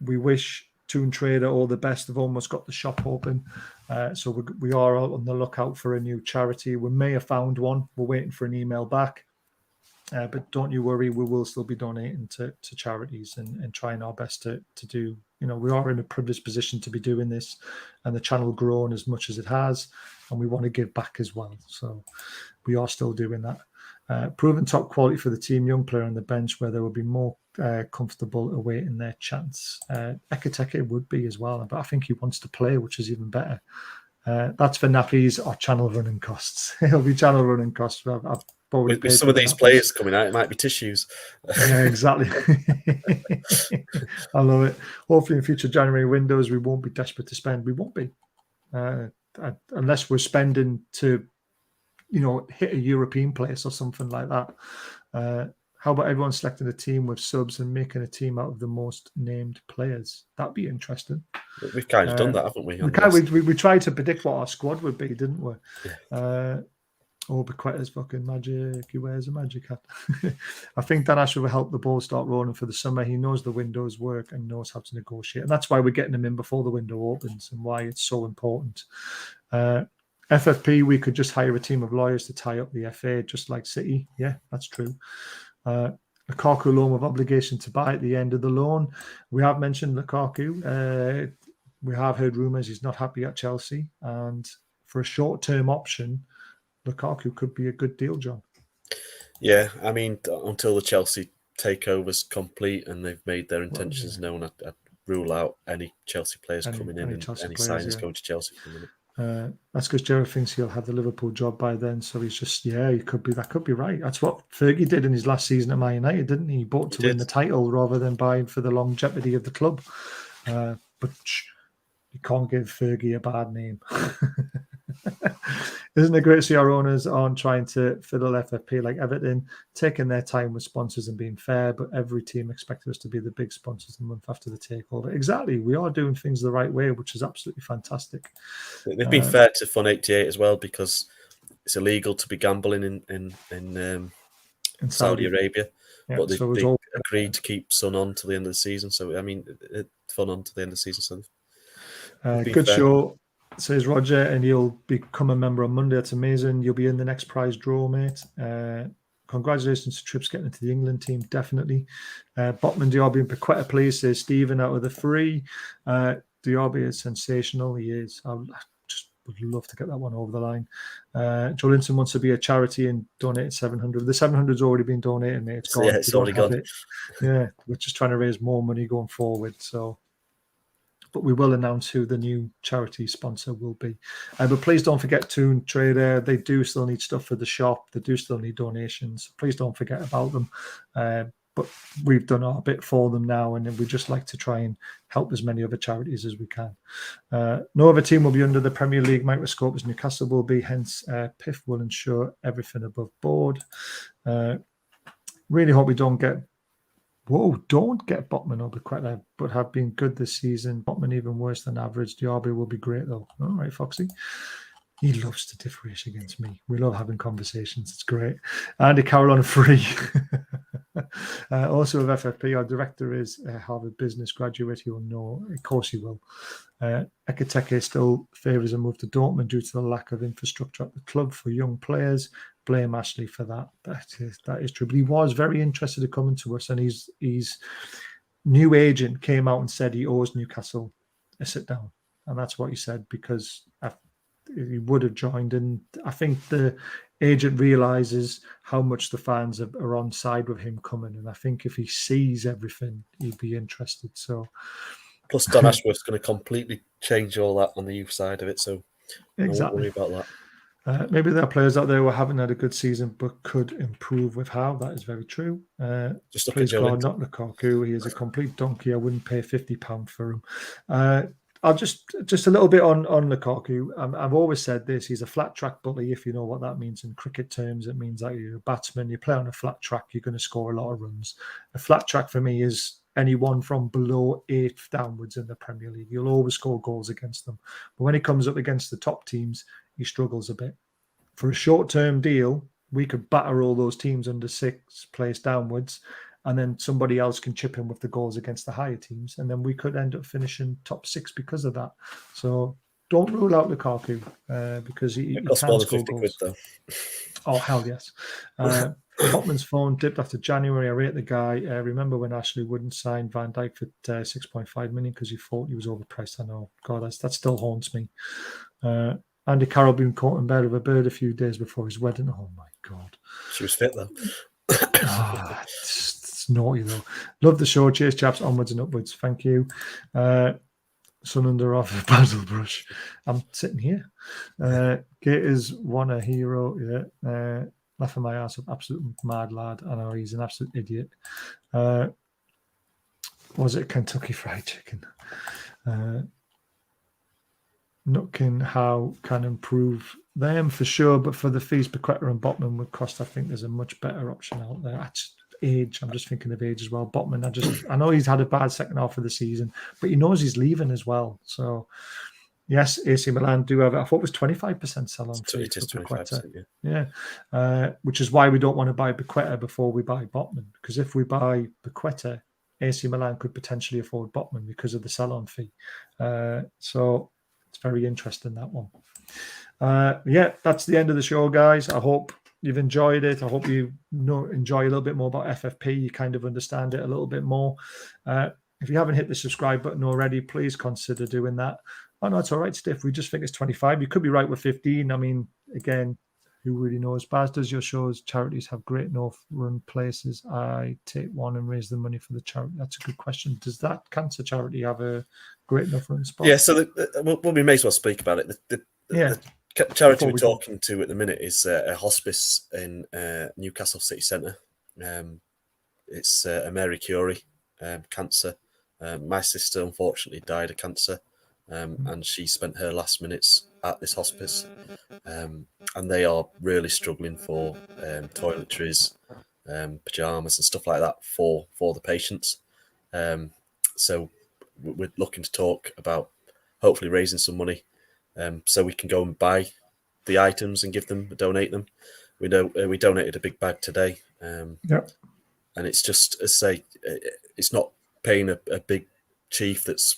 We wish Toon Trader all the best. They've almost got the shop open. So we are on the lookout for a new charity. We may have found one. We're waiting for an email back. But don't you worry, we will still be donating to charities and trying our best to do, we are in a privileged position to be doing this, and the channel grown as much as it has, and we want to give back as well. So we are still doing that. Proven top quality for the team, young player on the bench where they will be more comfortable awaiting their chance. Ekitike would be as well, but I think he wants to play, which is even better. That's for nappies or channel running costs. It'll be channel running costs. With some of these players coming out, it might be tissues. Yeah, exactly. I love it. Hopefully in future January windows, we won't be desperate to spend. We won't be. Unless we're spending to, hit a European place or something like that. How about everyone selecting a team with subs and making a team out of the most named players? That'd be interesting. We've kind of done that, haven't we? We tried to predict what our squad would be, didn't we? Yeah. Paqueta's fucking magic. He wears a magic hat. I think Dan Ash will help the ball start rolling for the summer. He knows the windows work and knows how to negotiate. And that's why we're getting him in before the window opens and why it's so important. FFP, we could just hire a team of lawyers to tie up the FA, just like City. Yeah, that's true. Lukaku loan with obligation to buy at the end of the loan. We have mentioned Lukaku. We have heard rumours he's not happy at Chelsea. And for a short-term option, Lukaku could be a good deal, John. Yeah, I mean, until the Chelsea takeover's complete and they've made their intentions known, I'd rule out any Chelsea players coming in and any signings going to Chelsea for a minute. That's because Gerrard thinks he'll have the Liverpool job by then, so he's just he could be. That could be right. That's what Fergie did in his last season at Man United, didn't he? He bought to win the title rather than buying for the longevity of the club. But you can't give Fergie a bad name. Isn't it great to see our owners aren't trying to fiddle FFP like Everton, taking their time with sponsors and being fair, but every team expected us to be the big sponsors the month after the takeover. Exactly. We are doing things the right way, which is absolutely fantastic. They've been fair to Fun 88 as well, because it's illegal to be gambling in Saudi Arabia. Yeah, but they agreed to keep Sun on to the end of the season. So, I mean, Fun on to the end of the season. So good fair. Show. Says Roger, and you'll become a member on Monday. That's amazing. You'll be in the next prize draw, mate. Congratulations to Trips getting into the England team, definitely. Botman, Diaby and Paqueta, please, says Stephen out of the 3. Diaby is sensational. He is. I just would love to get that one over the line. Jolinson wants to be a charity and donate 700. The 700's already been donated, mate. It's gone. Yeah, it's already gone. Yeah, we're just trying to raise more money going forward. So. But we will announce who the new charity sponsor will be. But please don't forget Toon Trader. They do still need stuff for the shop. They do still need donations. Please don't forget about them. But we've done our bit for them now, and we just like to try and help as many other charities as we can. No other team will be under the Premier League microscope as Newcastle will be. Hence, PIF will ensure everything above board. Really hope we don't get Botman or Paqueta, but have been good this season. Botman even worse than average. Diaby will be great though. All right, Foxy. He loves to differentiate against me. We love having conversations. It's great. Andy Carroll on 3. Also with FFP, our director is a Harvard Business graduate. He will know. Of course he will. Ekitike still favours a move to Dortmund due to the lack of infrastructure at the club for young players. Blame Ashley for that. That is true. But he was very interested in coming to us, and his new agent came out and said he owes Newcastle a sit down. And that's what he said, because he would have joined. And I think the agent realizes how much the fans are on side with him coming. And I think if he sees everything, he'd be interested. So, plus Don Ashworth's going to completely change all that on the youth side of it. So exactly. I won't worry about that. Maybe there are players out there who haven't had a good season but could improve with how. That is very true. Just please God, not Lukaku. He is a complete donkey. I wouldn't pay £50 for him. I'll just a little bit on Lukaku. I've always said this: he's a flat track bully. If you know what that means in cricket terms, it means that you're a batsman. You play on a flat track, you're going to score a lot of runs. A flat track for me is anyone from below 8th downwards in the Premier League. You'll always score goals against them. But when he comes up against the top teams, he struggles a bit. For a short-term deal, we could batter all those teams under 6th place downwards, and then somebody else can chip in with the goals against the higher teams, and then we could end up finishing top 6 because of that. So don't rule out Lukaku because he can score goals. Though. Oh, hell yes. Botman's phone dipped after January. I rate the guy. Remember when Ashley wouldn't sign Van Dijk for 6.5 million because he thought he was overpriced? I know. God, that still haunts me. Andy Carroll being caught in bed with a bird a few days before his wedding. Oh, my God. She was fit, though. It's naughty, though. Love the show. Cheers, chaps. Onwards and upwards. Thank you. Sun under off the basil brush. I'm sitting here. Gators won a hero. Yeah. Laughing my ass up. Absolute mad lad. I know he's an absolute idiot. Was it Kentucky Fried Chicken? Nutkin, how can improve them for sure, but for the fees, Paqueta and Botman would cost. I think there's a much better option out there. Age. I'm just thinking of age as well. Botman, I know he's had a bad second half of the season, but he knows he's leaving as well. So yes, AC Milan do have it. I thought it was 25% sell on fee for Paqueta. Yeah. Which is why we don't want to buy Paqueta before we buy Botman, because if we buy Paqueta, AC Milan could potentially afford Botman because of the sell on fee. So it's very interesting, that one. Yeah, that's the end of the show, guys. I hope you've enjoyed it. I hope you enjoy a little bit more about FFP. You kind of understand it a little bit more. If you haven't hit the subscribe button already, please consider doing that. Oh, no, it's all right, Stiff. We just think it's 25. You could be right with 15. I mean, again, who really knows? Baz, does your shows, charities have great enough run places? I take one and raise the money for the charity. That's a good question. Does that cancer charity have a great enough run spot? Yeah, so we may as well speak about it. The charity we're talking to at the minute is a hospice in Newcastle City Centre. It's a Mary Curie cancer. My sister unfortunately died of cancer, and she spent her last minutes at this hospice, and they are really struggling for toiletries, pyjamas and stuff like that for the patients. So we're looking to talk about hopefully raising some money so we can go and buy the items and donate them. We know we donated a big bag today, and it's just, as I say, it's not paying a big chief that's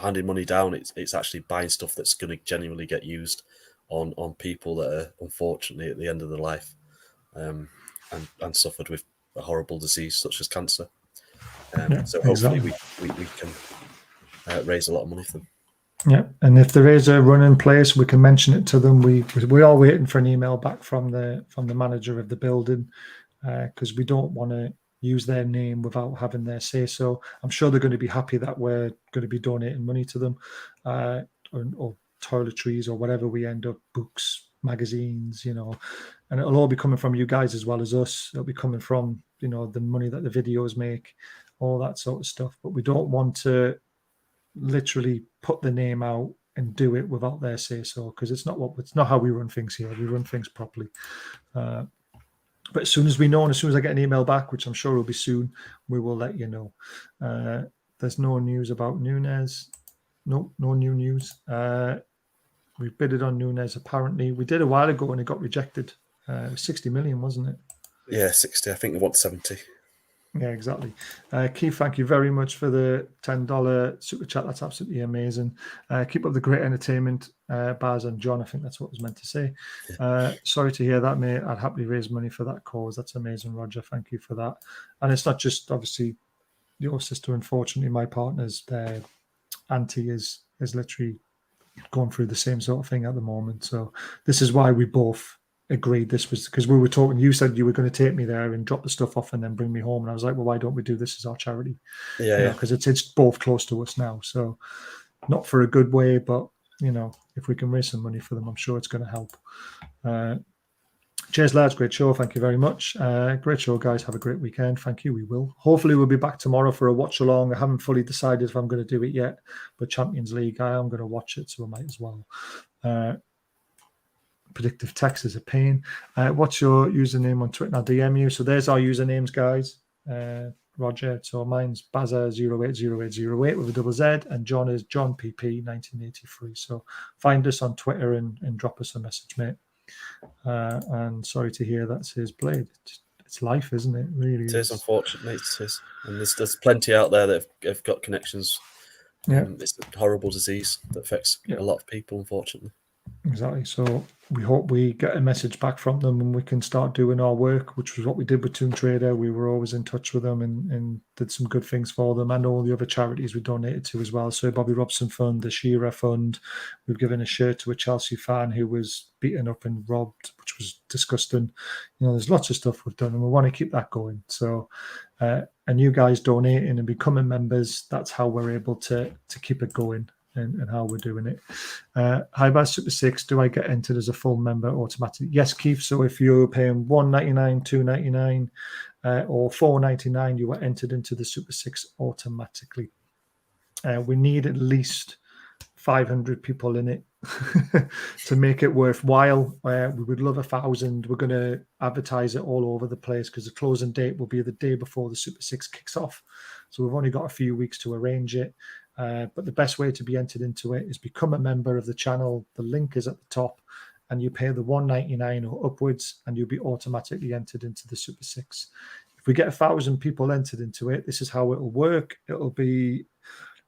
handing money down. It's actually buying stuff that's going to genuinely get used on people that are unfortunately at the end of their life and suffered with a horrible disease such as cancer. So hopefully we can raise a lot of money for them. Yeah, and if there is a run in place, we can mention it to them. We are waiting for an email back from the manager of the building because we don't want to use their name without having their say. So I'm sure they're going to be happy that we're going to be donating money to them, or toiletries or whatever we end up, books, magazines, and it'll all be coming from you guys as well as us. It'll be coming from the money that the videos make, all that sort of stuff. But we don't want to literally put the name out and do it without their say so, because it's not how we run things here. We run things properly. But as soon as we know, and as soon as I get an email back, which I'm sure will be soon, we will let you know. There's no news about Nunes. No new news. We bidded on Nunes, apparently. We did a while ago and it got rejected. It was 60 million, wasn't it? Yeah, 60. I think they want 70. Yeah, exactly. Keith, thank you very much for the $10 super chat. That's absolutely amazing. Keep up the great entertainment, Baz and John. I think that's what I was meant to say. Sorry to hear that, mate. I'd happily raise money for that cause. That's amazing, Roger. Thank you for that. And it's not just, obviously, your sister. Unfortunately, my partner's auntie is literally going through the same sort of thing at the moment. So this is why we both agreed this was, because we were talking, you said you were going to take me there and drop the stuff off and then bring me home, and I was like, well, why don't we do this as our charity? Because it's both close to us now, so not for a good way, but if we can raise some money for them, I'm sure it's going to help. Cheers, lads. Great show. Thank you very much. Great show, guys. Have a great weekend. Thank you. We will. Hopefully, we'll be back tomorrow for a watch along. I haven't fully decided if I'm going to do it yet, but Champions League, I am going to watch it, so I might as well. Predictive text is a pain. What's your username on Twitter? I'll DM you. So there's our usernames, guys. Roger. So mine's Bazza080808 with a double Z, and John is John PP 1983. So find us on Twitter and drop us a message, mate. And sorry to hear that's his blade. It's life, isn't it? Really, it is. Unfortunately, it is. And there's plenty out there that have got connections. Yeah, it's a horrible disease that affects a lot of people, unfortunately. Exactly. So we hope we get a message back from them and we can start doing our work, which was what we did with Tomb Trader. We were always in touch with them and did some good things for them, and all the other charities we donated to as well. So Bobby Robson Fund, the Shearer Fund, we've given a shirt to a Chelsea fan who was beaten up and robbed, which was disgusting. There's lots of stuff we've done and we want to keep that going. So and you guys donating and becoming members, that's how we're able to keep it going. And how we're doing it. Hi, Baz Super 6, do I get entered as a full member automatically? Yes, Keith. So if you're paying $1.99, $2.99, or $4.99, you are entered into the Super 6 automatically. We need at least 500 people in it to make it worthwhile. We would love 1,000. We're going to advertise it all over the place because the closing date will be the day before the Super 6 kicks off. So we've only got a few weeks to arrange it. But the best way to be entered into it is become a member of the channel. The link is at the top, and you pay the $1.99 or upwards, and you'll be automatically entered into the Super 6. If we get 1,000 people entered into it, this is how it will work. It'll be,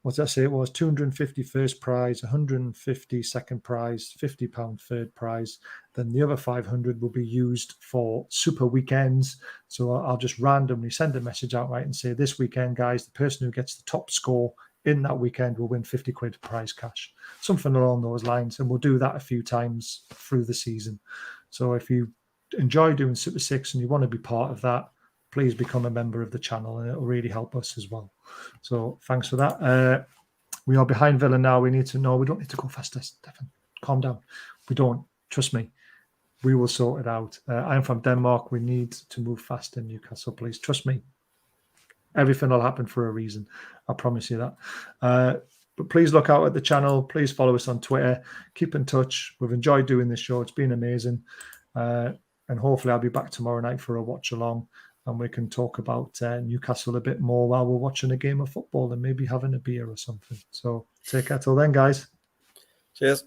what did I say? It was 250 first prize, 150 second prize, £50 third prize. Then the other 500 will be used for super weekends. So I'll just randomly send a message out, right, and say, this weekend, guys, the person who gets the top score in that weekend will win 50 quid prize cash, something along those lines. And we'll do that a few times through the season. So if you enjoy doing Super 6 and you want to be part of that, please become a member of the channel and it'll really help us as well. So thanks for that. We are behind Villa now. We don't need to go faster, Stefan. Calm down. We don't. Trust me. We will sort it out. I'm from Denmark. We need to move fast in Newcastle, please. Trust me. Everything will happen for a reason. I promise you that. But please look out at the channel. Please follow us on Twitter. Keep in touch. We've enjoyed doing this show. It's been amazing. And hopefully I'll be back tomorrow night for a watch along and we can talk about Newcastle a bit more while we're watching a game of football and maybe having a beer or something. So take care till then, guys. Cheers.